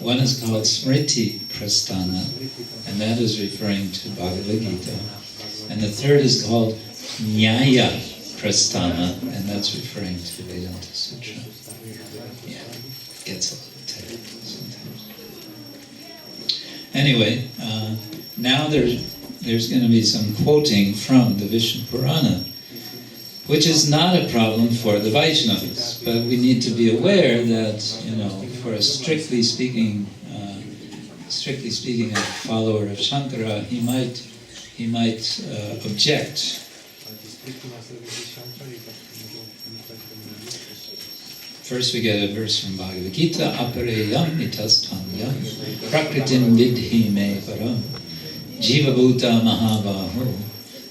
Speaker 1: One is called Smriti Prasthana, and that is referring to Bhagavad Gita. And the third is called Nyaya Prasthana, and that's referring to Vedanta Sutra. Yeah, gets a little technical sometimes. Anyway, now there's going to be some quoting from the Vishnu Purana, which is not a problem for the Vaishnavas, but we need to be aware that, for a strictly speaking, a follower of Shankara, he might object. First we get a verse from Bhagavad Gita, apareyam itasthanyam prakritim vidhi me param jiva bhuta mahabaho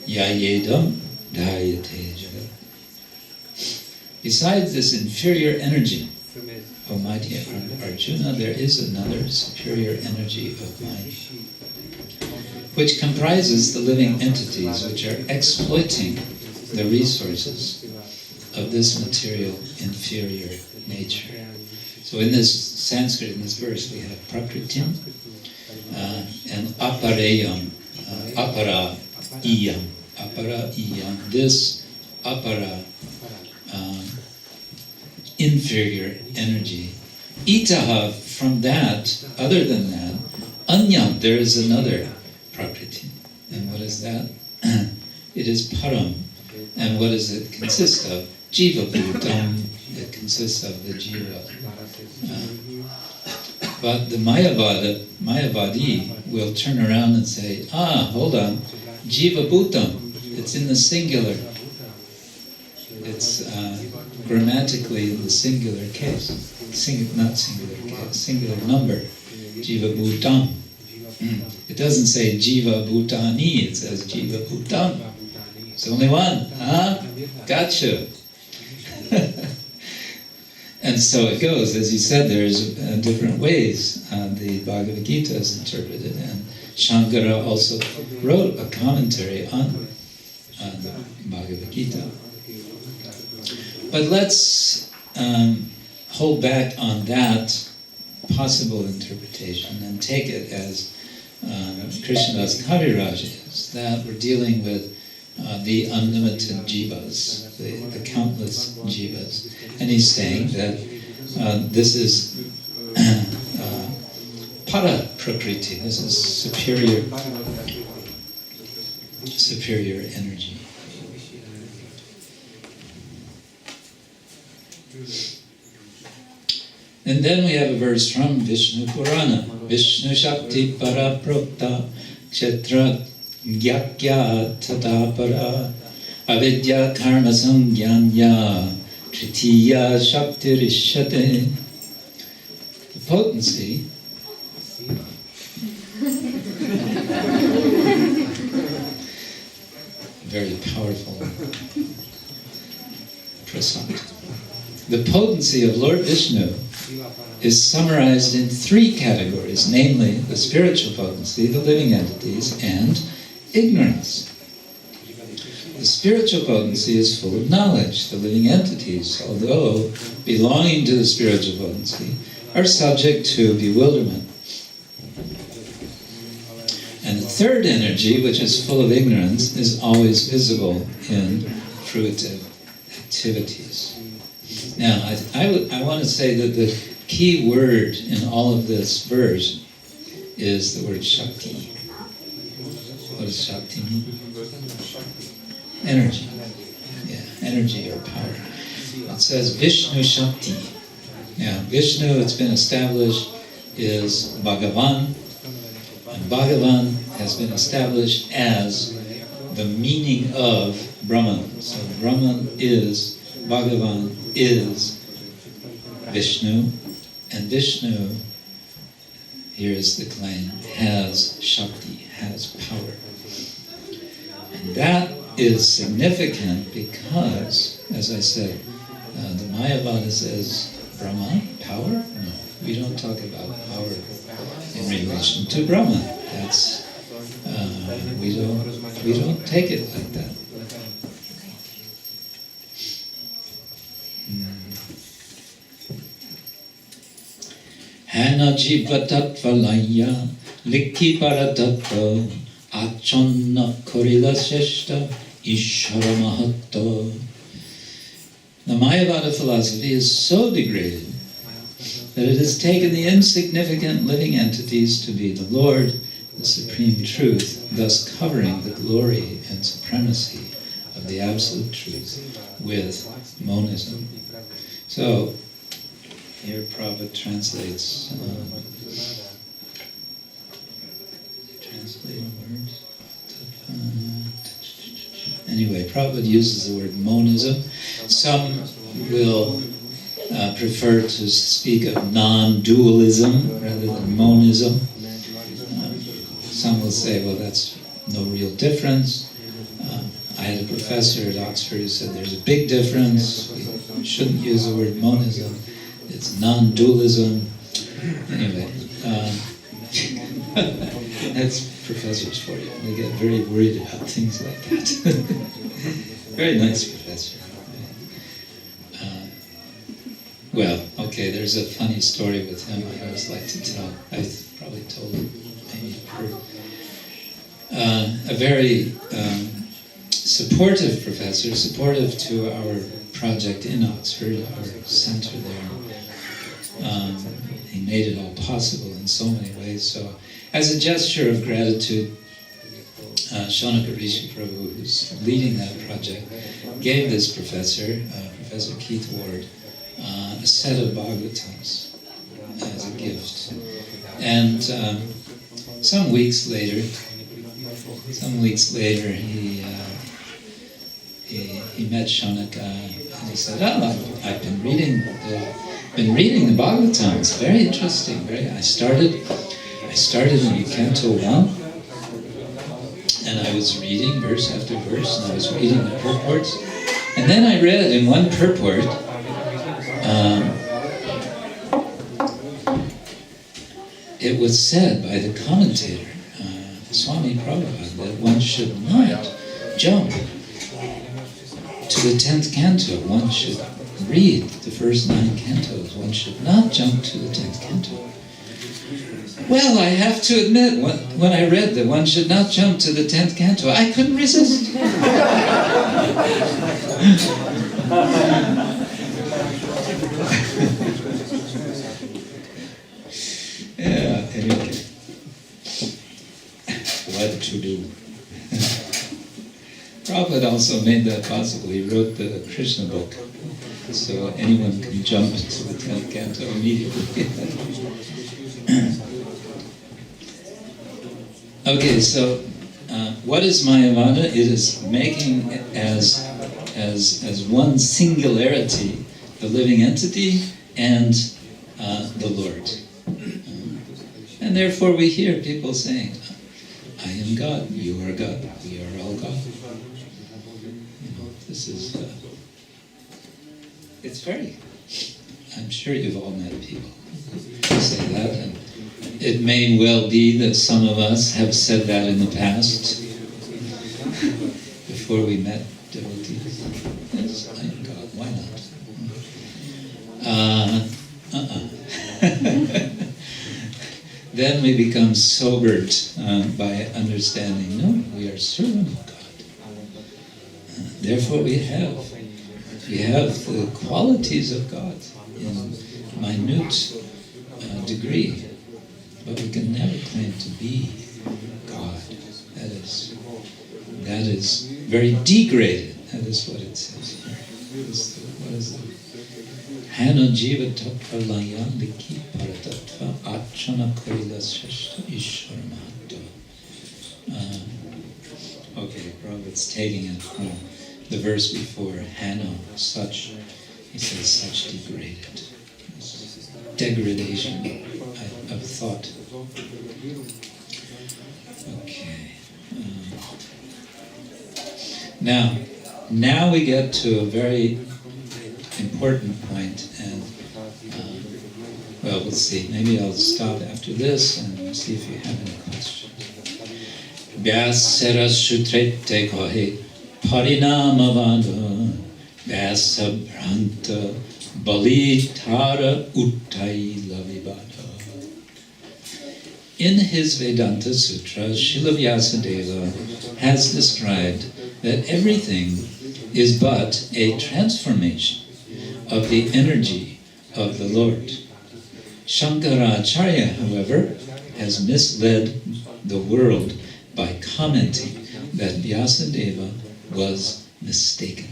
Speaker 1: yayedam dhyate jagat. Besides this inferior energy, O mighty Arjuna, there is another superior energy of mind, which comprises the living entities which are exploiting the resources of this material inferior nature. So in this Sanskrit, in this verse, we have prakritim and apareyam, apara-iyam. This apara, inferior energy. Itaha, from that, other than that, anyam, there is another prakriti. And what is that? It is param. And what does it consist of? Jiva bhutam. It consists of the jiva. But the Mayavadi will turn around and say, hold on, jiva bhutam. It's in the singular. It's grammatically in the singular case. Not singular case, singular number. Jiva bhutam. It doesn't say jiva bhutani, it says jiva bhutam. It's only one. Gotcha. And so it goes, as he said, there's different ways the Bhagavad Gita is interpreted, and Shankara also wrote a commentary on the Bhagavad Gita. But let's hold back on that possible interpretation and take it as Krishnadas Kaviraj is, that we're dealing with the unlimited jivas, the countless jivas. And he's saying that this is para prakriti, this is superior energy. And then we have a verse from Vishnu Purana. Vishnu Shakti Para Prokta Kshetra Gyakya Tata Para Avidya Karma Sangyanya Tritiya Shakti Rishyate. The potency very powerful prasad. The potency of Lord Vishnu is summarized in three categories, namely the spiritual potency, the living entities, and ignorance. The spiritual potency is full of knowledge. The living entities, although belonging to the spiritual potency, are subject to bewilderment. And the third energy, which is full of ignorance, is always visible in fruitive activities. Now, I want to say that the key word in all of this verse is the word Shakti. What does Shakti mean? Energy. Yeah, energy or power. It says Vishnu Shakti. Now, Vishnu, it's been established, is Bhagavan. And Bhagavan has been established as the meaning of Brahman. So Brahman is, Bhagavan is Vishnu. And Vishnu, here is the claim, has Shakti, has power. And that is significant because, as I said, the Mayavadis is Brahman, power? No, we don't talk about power in relation to Brahman. That's, we don't take it like that. Hana jiva tattva laya likhi paratattva achonna korila sheshta ishara mahatto. The Mayavada philosophy is so degraded that it has taken the insignificant living entities to be the Lord, the supreme truth, thus covering the glory and supremacy of the absolute truth with monism. So, here Prabhupada translates words. Anyway, Prabhupada uses the word monism. Some will prefer to speak of non-dualism rather than monism. Some will say, well, that's no real difference. I had a professor at Oxford who said there's a big difference. We shouldn't use the word monism. It's non-dualism. Anyway, that's professors for you. They get very worried about things like that. Very nice professor. Well, okay, there's a funny story with him I always like to tell. I've probably told it, maybe heard. A very supportive professor, supportive to our project in Oxford, our center there. He made it all possible in so many ways. So, as a gesture of gratitude, Shonaka Rishi Prabhu, who's leading that project, gave this professor, Professor Keith Ward, a set of Bhagavatams as a gift. And some weeks later, he met Shonaka and he said, "Oh, I've been reading the Bhagavatams. Very interesting. I started in Canto 1, and I was reading verse after verse, and I was reading the purports. And then I read in one purport it was said by the commentator, Swami Prabhupada, that one should not jump to the 10th canto. One should read the first 9 cantos. One should not jump to the 10th canto. Well, I have to admit, when I read that one should not jump to the 10th canto, I couldn't resist. Yeah, anyway. What to do? Prabhupada also made that possible. He wrote the Krishna book, so anyone can jump to the 10th canto immediately. Okay, so what is Mayavada? It is making as one singularity the living entity and the Lord. And therefore we hear people saying, I am God, you are God, we are all God. This is, it's very, I'm sure you've all met people who say that, and it may well be that some of us have said that in the past, before we met devotees. Yes, I am God, why not? Then we become sobered by understanding, no, we are servant of God. Therefore we have the qualities of God in minute degree, but we can never claim to be God. That is very degraded. That is what it says here. What is it? Hano jiva tattva layandiki paratattva achana koila shashta ishwaramato. Okay, Prabhupada's taking it from the verse before, Hano, such, he says, such degraded. Degradation of thought. Okay. Now we get to a very important point, and well, we'll see. Maybe I'll stop after this and see if you have any questions. Vyasara Sutrete Kohe Parinamavada Vyasa Branta Balitara Uttai Lavivada. In his Vedanta Sutra, Srila Vyasadeva has described that everything is but a transformation of the energy of the Lord. Shankaracharya, however, has misled the world by commenting that Vyasadeva was mistaken.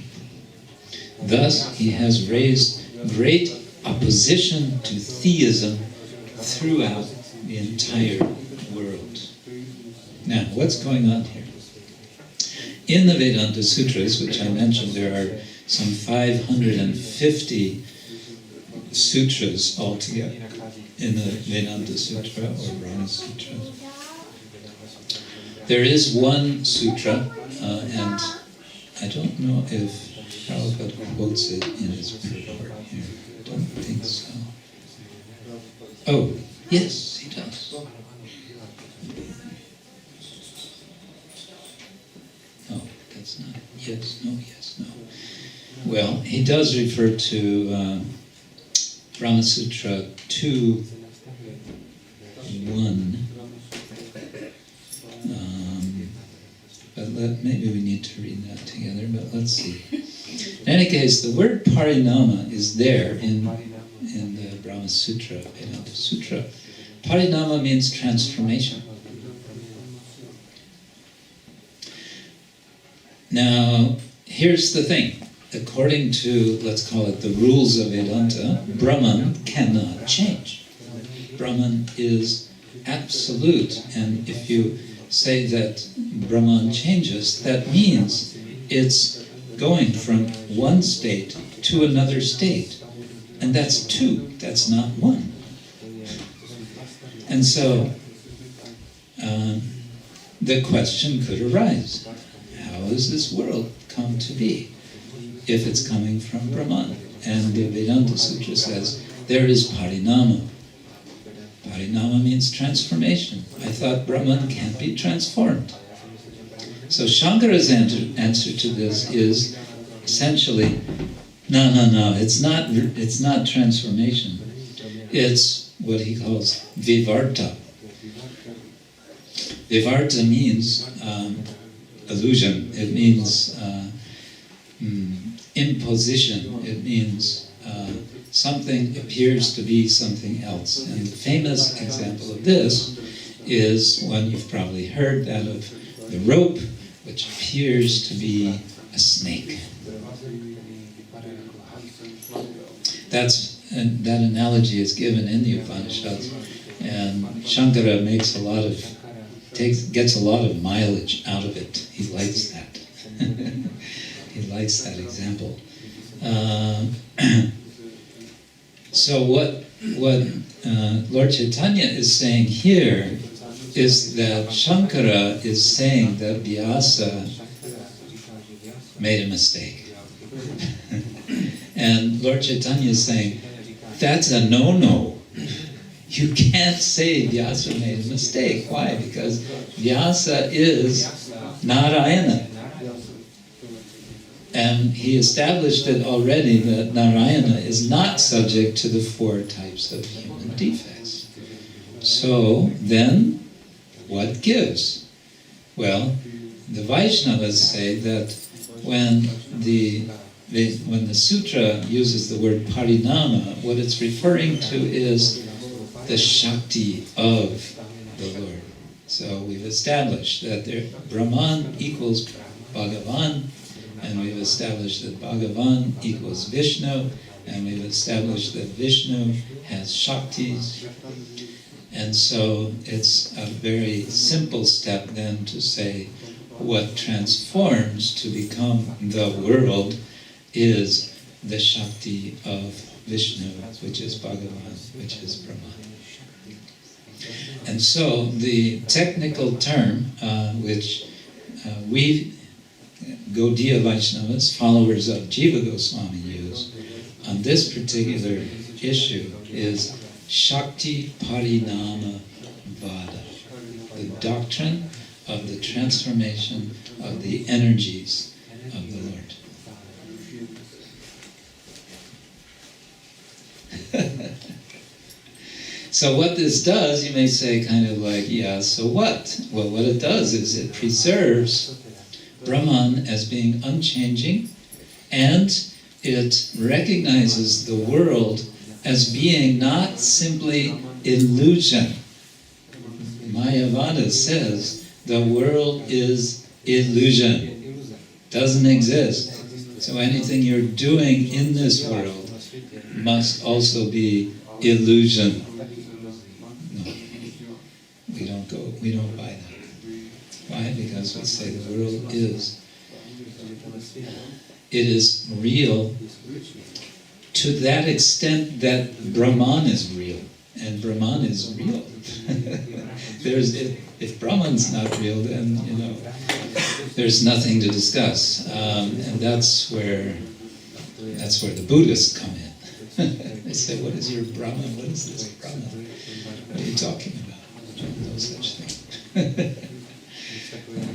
Speaker 1: Thus, he has raised great opposition to theism throughout the entire world. Now, what's going on here? In the Vedanta Sutras, which I mentioned, there are some 550 sutras altogether in the Vedanta Sutra or Brahma Sutra. There is one sutra, and I don't know if Prabhupada quotes it in his purport here. I don't think so. Oh, yes, he does. No, that's not it. Yes, no, yes, no. Well, he does refer to Brahma Sutra 2.1. But maybe we need to read that together, but let's see. In any case, the word parinama is there in the Brahma Sutra, Vedanta Sutra. Parinama means transformation. Now, here's the thing. According to, let's call it the rules of Vedanta, Brahman cannot change. Brahman is absolute, and if you say that Brahman changes, that means it's going from one state to another state. And that's two, that's not one. And so, the question could arise, how has this world come to be if it's coming from Brahman? And the Vedanta Sutra says, there is parinama. Parinama means transformation. I thought Brahman can't be transformed. So Shankara's answer to this is essentially, no, it's not transformation. It's what he calls vivarta. Vivarta means illusion. It means imposition. It means something appears to be something else. And the famous example of this is one you've probably heard, that of the rope, which appears to be a snake. That analogy is given in the Upanishads, and Shankara gets a lot of mileage out of it. He likes that. He likes that example. So what Lord Chaitanya is saying here is that Shankara is saying that Vyasa made a mistake. And Lord Chaitanya is saying, that's a no-no. You can't say Vyasa made a mistake. Why? Because Vyasa is Narayana. And he established it already that Narayana is not subject to the 4 types of human defects. So then, what gives? Well, the Vaishnavas say that when the sutra uses the word parinama, what it's referring to is the Shakti of the Lord. So we've established that Brahman equals Bhagavan, and we've established that Bhagavan equals Vishnu, and we've established that Vishnu has Shaktis. And so it's a very simple step then to say what transforms to become the world is the Shakti of Vishnu, which is Bhagavan, which is Brahman. And so the technical term which we Gaudiya Vaishnavas, followers of Jiva Goswami, use on this particular issue is Shakti Parinama Vada, the doctrine of the transformation of the energies of the Lord. So what this does, you may say kind of like, yeah, so what? Well, what it does is it preserves Brahman as being unchanging, and it recognizes the world as being not simply illusion. Mayavadis says the world is illusion, doesn't exist. So anything you're doing in this world must also be illusion. No, we don't buy that. Why? Because we say the world is. It is real to that extent that Brahman is real. And Brahman is real. If Brahman's not real, then, there's nothing to discuss. And that's where the Buddhists come in. They say, what is your Brahman? What is this Brahman? What are you talking about? No such thing.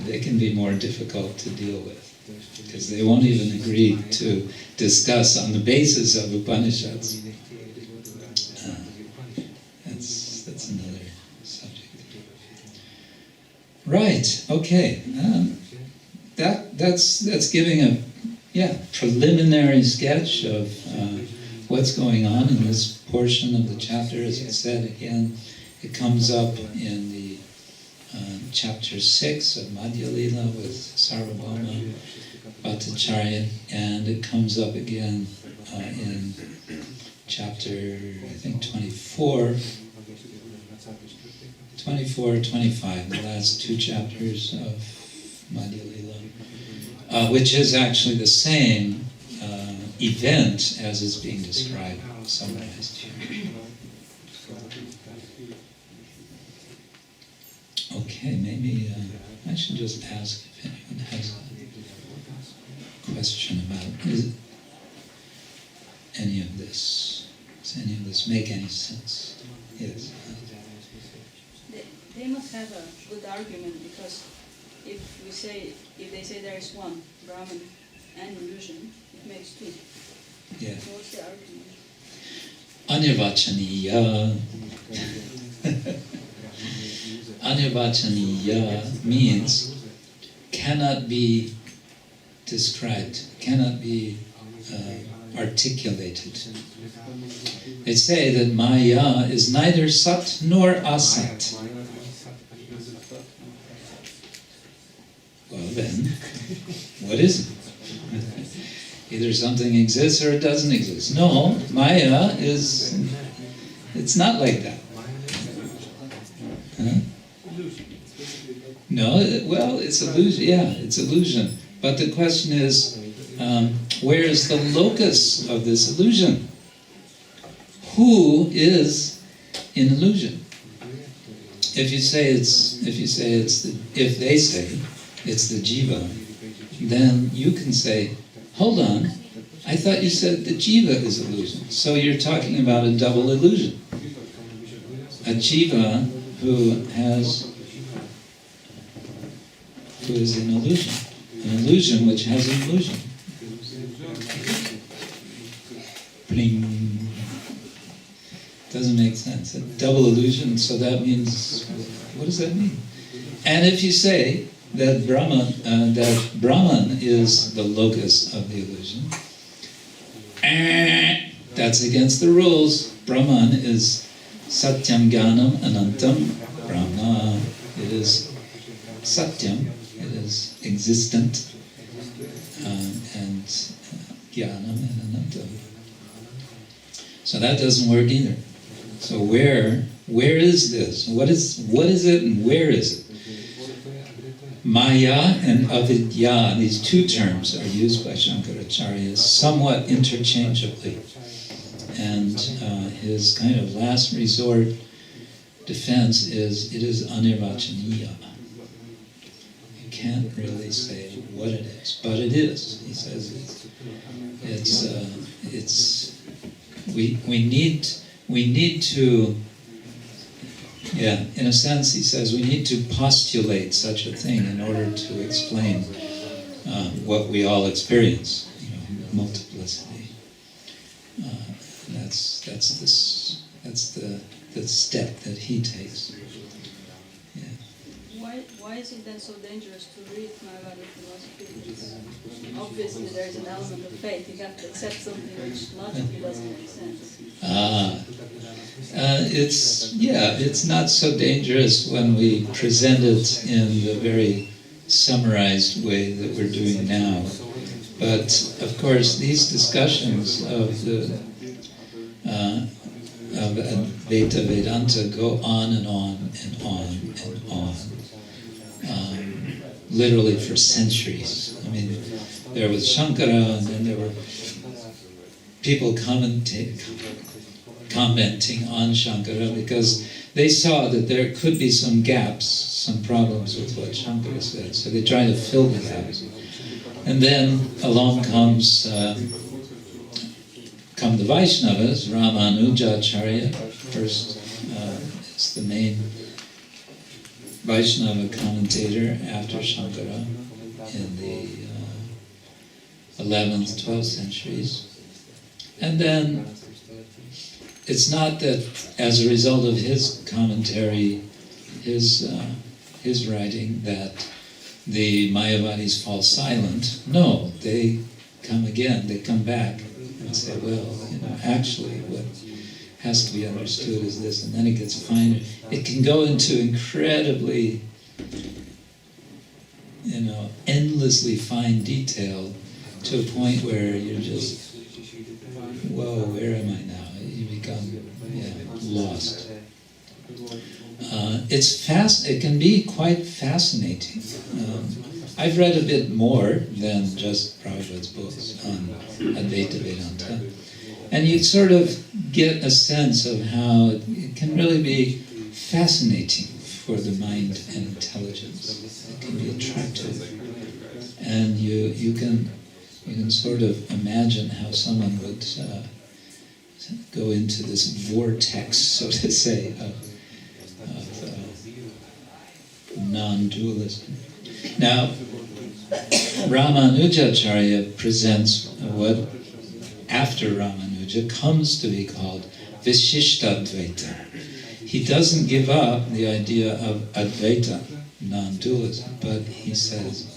Speaker 1: They can be more difficult to deal with, because they won't even agree to discuss on the basis of Upanishads. That's another subject. Right, okay. That's giving a preliminary sketch of what's going on in this portion of the chapter. As I said, again, it comes up in the chapter 6 of Madhya Lila with Sarvabhauma Bhattacharya, and it comes up again in chapter, I think, 24, 25, the last 2 chapters of Madhya Lila, which is actually the same event as is being described, summarized here. Okay, maybe I should just ask if anyone has a question about any of this. Does any of this make any sense? Yes.
Speaker 3: they must have a good argument, because if they say there is one, Brahman and illusion, it makes two.
Speaker 1: Yeah.
Speaker 3: So what's the argument?
Speaker 1: Anirvachaniya. Anirvachaniya means cannot be described, cannot be articulated. They say that Maya is neither sat nor asat. Well then, what is it? Either something exists or it doesn't exist. No, Maya is, it's not like that. Huh? No, well, it's illusion, yeah, it's illusion. But the question is, where is the locus of this illusion? Who is in illusion? If they say it's the jiva, then you can say, hold on, I thought you said the jiva is illusion. So you're talking about a double illusion. A jiva who is in illusion. An illusion which has an illusion. Bling. Doesn't make sense. A double illusion, so that means, what does that mean? And if you say that Brahman is the locus of the illusion, that's against the rules. Brahman is Satyam Jnanam Anantam Brahma. It is Satyam, it is existent, and Jnanam and Anantam. So that doesn't work either. So where is this? What is it and where is it? Maya and avidya, these two terms are used by Shankaracharya somewhat interchangeably. And his kind of last resort defense is, it is anirvachaniya. You can't really say what it is, but it is. He says we need to, yeah, in a sense he says we need to postulate such a thing in order to explain what we all experience, multiplicity. That's the step that he takes. Yeah.
Speaker 3: Why is it then so dangerous to read Mayavadi philosophy? Obviously there is an element of faith. You have to accept something which logically doesn't make sense. It's not so dangerous when we present it in the very summarized way that we're doing now. But of course, these discussions of the of Advaita Vedanta go on and on and on and on, literally for centuries. I mean, there was Shankara, and then there were people commenting on Shankara because they saw that there could be some gaps, some problems with what Shankara said, so they tried to fill the gaps. And then along come the Vaishnavas. Ramanujacharya first is the main Vaishnava commentator after Shankara in the 11th, 12th centuries. And then it's not that as a result of his commentary, his writing, that the Mayavadis fall silent. No, they come again, they come back and say, well, actually what has to be understood is this, and then it gets finer. It can go into incredibly, endlessly fine detail to a point where you're just, whoa, where am I now? You become lost. It can be quite fascinating. I've read a bit more than just Prabhupada's books on Advaita Vedanta. And you sort of get a sense of how it can really be fascinating for the mind and intelligence. It can be attractive. And you can sort of imagine how someone would go into this vortex, so to say, non-dualism. Now, Ramanujacharya presents what, after Ramanuja, comes to be called Vishishtadvaita. He doesn't give up the idea of Advaita, non-dualism, but he says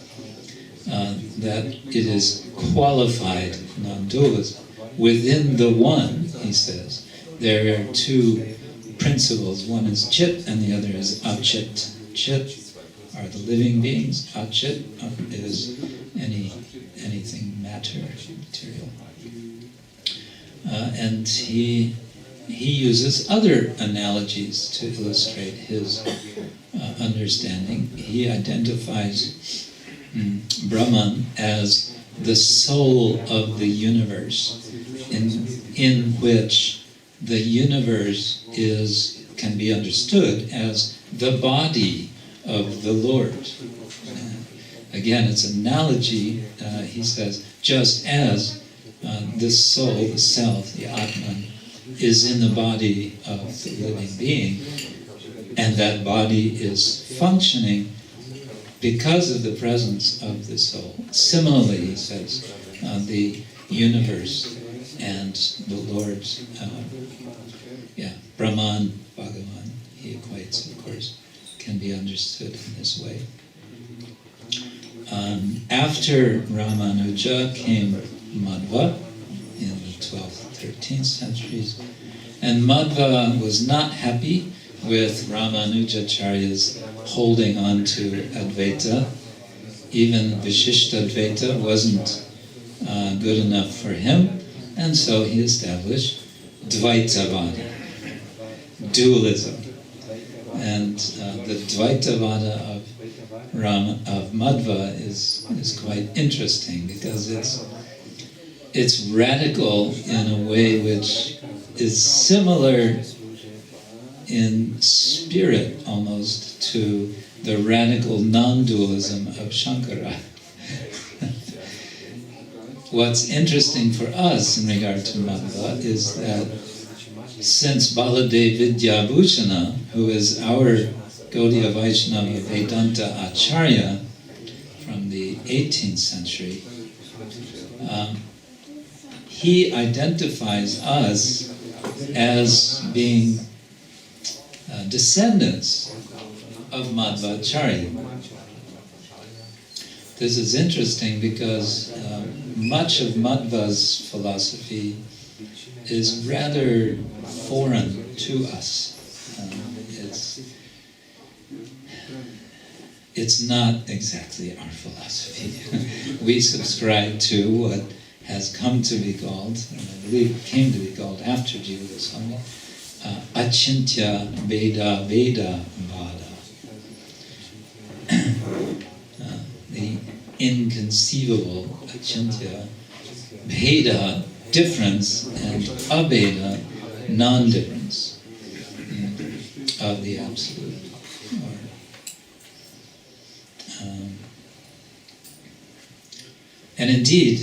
Speaker 3: that it is qualified non-dualism. Within the one, he says, there are two principles. One is Chit and the other is Achit. Chit are the living beings. Achit is anything material. And he uses other analogies to illustrate his understanding. He identifies Brahman as the soul of the universe, in which the universe can be understood as the body of the Lord. Again, it's an analogy. He says, just as the soul, the self, the Atman, is in the body of the living being, and that body is functioning because of the presence of the soul. Similarly, he says, the universe and the Lord's, Brahman, Bhagavan, he equates, of course, can be understood in this way. After Ramanuja came Madhva in the 12th, 13th centuries, and Madhva was not happy with Ramanujacharya's holding on to Advaita. Even Vishishtadvaita wasn't good enough for him, and so he established Dvaitavada, dualism. And the Dvaitavada of Madhva is quite interesting, because it's radical in a way which is similar in spirit almost to the radical non-dualism of Shankara. What's interesting for us in regard to Madhva is that since Baladev Vidyabhushana, who is our Gaudiya Vaishnava Vedanta Acharya from the 18th century, he identifies us as being descendants of Madhvacharya. This is interesting because much of Madhva's philosophy is rather foreign to us. It's not exactly our philosophy. We subscribe to what has come to be called, and I believe it came to be called after Jiva Goswami, Achintya Veda Veda Vada. The inconceivable Achintya, Veda, difference, and Abheda, non-difference of the Absolute. And indeed,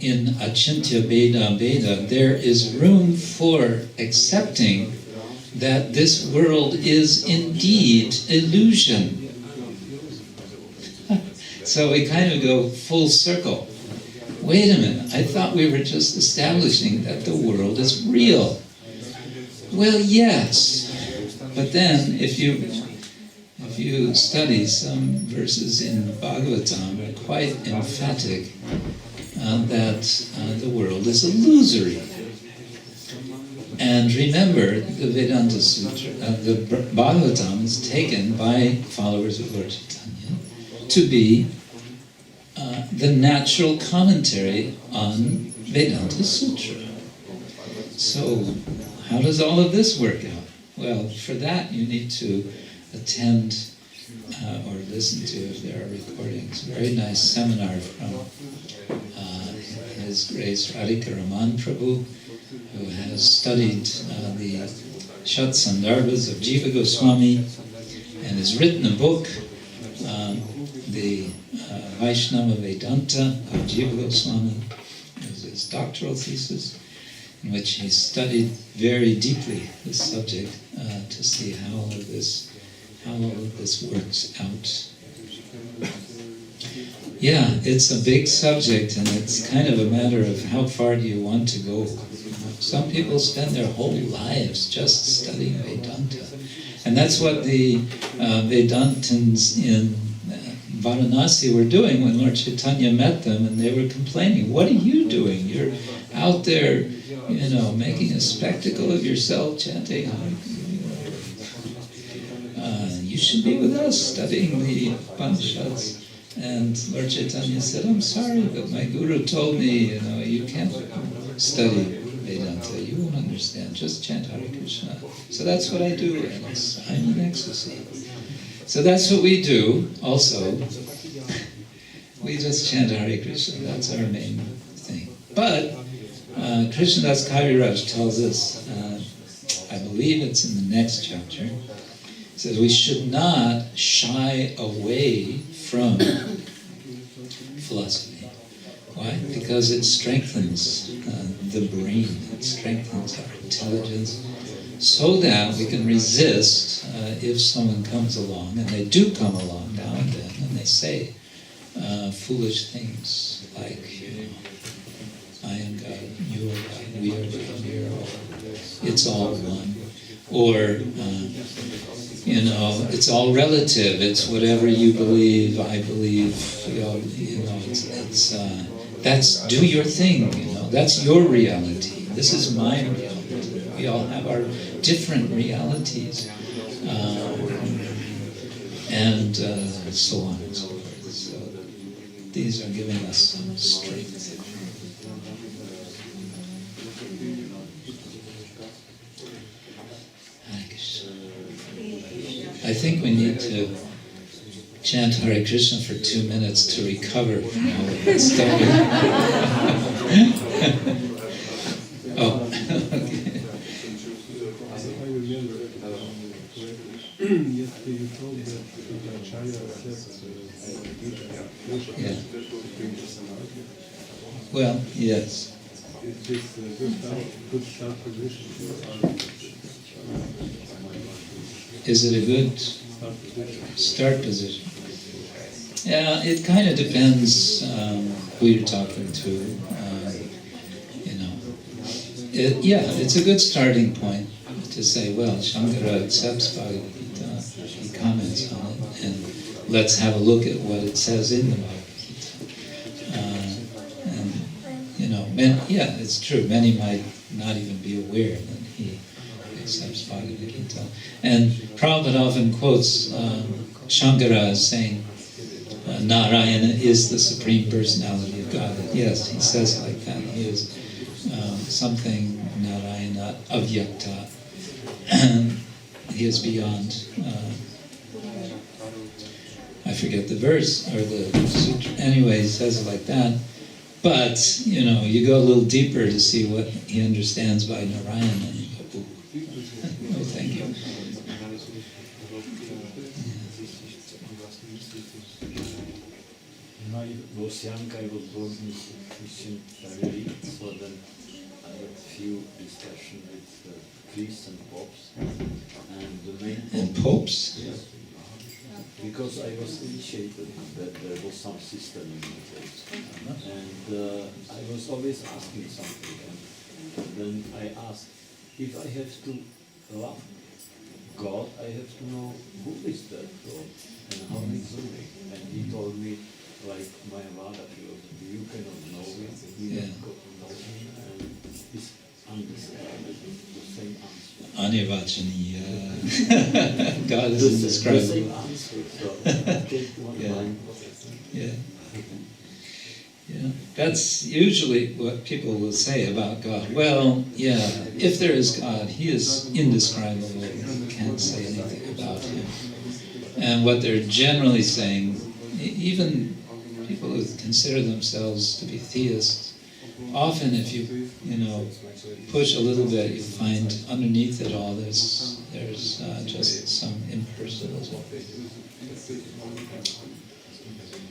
Speaker 3: in Achintya Veda Veda, there is room for accepting that this world is indeed illusion. So we kind of go full circle. Wait a minute, I thought we were just establishing that the world is real. Well, yes, but then if you study some verses in Bhagavatam, are quite emphatic that the world is illusory. And remember, the Vedanta Sutra, the Bhagavatam is taken by followers of Lord Chaitanya to be the natural commentary on Vedanta Sutra. So, how does all of this work out? Well, for that you need to attend or listen to, if there are recordings, a very nice seminar from His Grace Radhika Raman Prabhu, who has studied the Shat Sandarbhas of Jiva Goswami and has written a book, the Vaishnava Vedanta of Jiva Goswami. It was his doctoral thesis, in which he studied very deeply this subject to see how all of this how all of this works out. Yeah, it's a big subject, and it's kind of a matter of how far do you want to go. Some people spend their whole lives just studying Vedanta. And that's what the Vedantins in Varanasi were doing when Lord Chaitanya met them, and they were complaining, what are you doing? You're out there, making a spectacle of yourself, chanting. You should be with us, studying the Upanishads. And Lord Chaitanya said, I'm sorry, but my guru told me, you can't study Vedanta, you won't understand, just chant Hare Krishna. So that's what I do, and I'm in ecstasy. So that's what we do also. We just chant Hare Krishna, that's our main thing. But Krishnadas Kaviraj tells us, I believe it's in the next chapter, it says we should not shy away from philosophy. Why? Because it strengthens the brain, it strengthens our intelligence, so that we can resist if someone comes along, and they do come along now and then, and they say foolish things like, I am God, you are God, we are God, we are all, it's all one. Or, it's all relative, it's whatever you believe, I believe, that's, do your thing, that's your reality, this is my reality. We all have our different realities, and so on and so forth. So these are giving us some strength. I think we need to chant Hare Krishna for 2 minutes to recover from all of that stuff. Oh, okay.
Speaker 2: I remember yesterday you told that Acharya accepts
Speaker 3: Yeah. Well, yes.
Speaker 2: It's just a good start position.
Speaker 3: Is it a good start position? Yeah, it kind of depends who you're talking to. It's a good starting point to say, well, Shankara accepts Bhagavad Gita, he comments on it, and let's have a look at what it says in the Bhagavad Gita. It's true, many might not even be aware that he accepts Bhagavad Gita. And Prabhupada often quotes Shankara as saying, Narayana is the Supreme Personality of God. Yes, he says it like that. He is something Narayana avyakta. He is beyond, I forget the verse, or the sutra. Anyway, he says it like that. But, you go a little deeper to see what he understands by Narayana, and you go, ooh. Oh, thank you.
Speaker 4: Was young, I was born in a Christian family, so then I had a few discussions with priests and popes. And the main
Speaker 3: And popes?
Speaker 4: Yes, because I was initiated that there was some system in the place. And I was always asking something. And then I asked, if I have to love God, I have to know who is that God and how he's doing. And he told me, like Mayavadis philosophy, you cannot know him, you have got to know him, and it's understandable, the same answer.
Speaker 3: Anivachaniya. God is indescribable.
Speaker 4: The same answer, so take one line.
Speaker 3: Yeah, that's usually what people will say about God. Well, yeah, if there is God, he is indescribable, you can't say anything about him. And what they're generally saying, even people who consider themselves to be theists, often if you push a little bit, you find underneath it all there's just some impersonalism.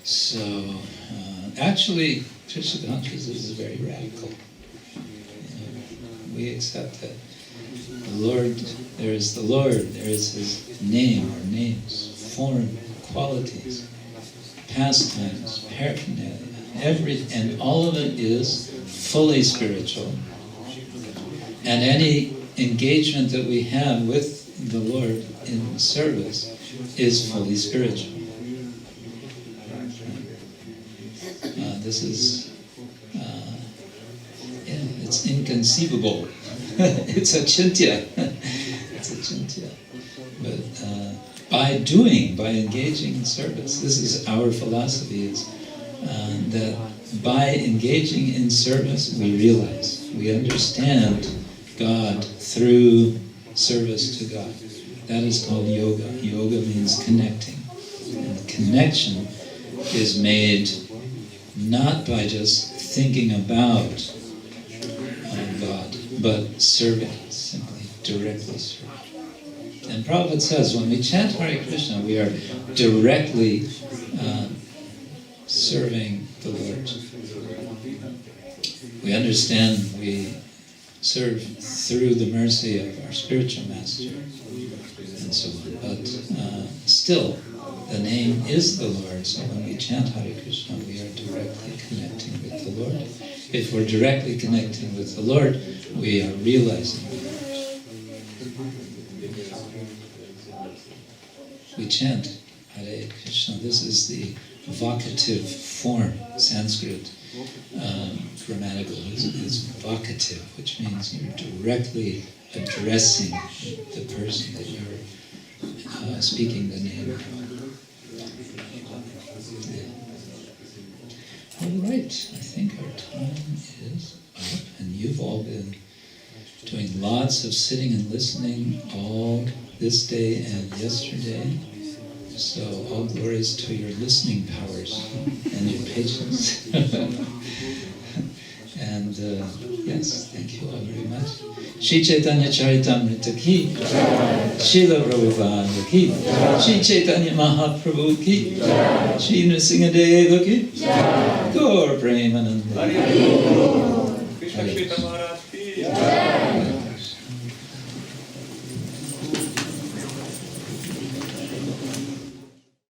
Speaker 3: So actually, Krishna consciousness is very radical. We accept that Lord, there is the Lord, there is His name or names, form, qualities, pastimes, paraphernalia, and all of it is fully spiritual. And any engagement that we have with the Lord in service is fully spiritual. This is, it's inconceivable. It's achintya. It's achintya. But by engaging in service, this is our philosophy, is that by engaging in service, we realize, we understand God through service to God. That is called yoga. Yoga means connecting. And the connection is made not by just thinking about God, but serving, simply directly serving. And Prabhupada says, when we chant Hare Krishna, we are directly serving the Lord. We understand we serve through the mercy of our spiritual master, and so on. But still, the name is the Lord, so when we chant Hare Krishna, we are directly connecting with the Lord. If we're directly connecting with the Lord, we are realizing the Lord. We chant Hare Krishna. This is the vocative form. Sanskrit grammatical is vocative, which means you're directly addressing the person that you're speaking the name of. All right, I think our time is up, and you've all been doing lots of sitting and listening all this day and yesterday. So all glories to your listening powers and your patience. And yes, thank you all very much. Shri Chaitanya Charitamrita ki, Srila Prabhupada ki, Shri Chaitanya Mahaprabhu ki, Shri Nrsingadeva ki, Gaur Premananda.
Speaker 2: Krishna Kshetra Swami.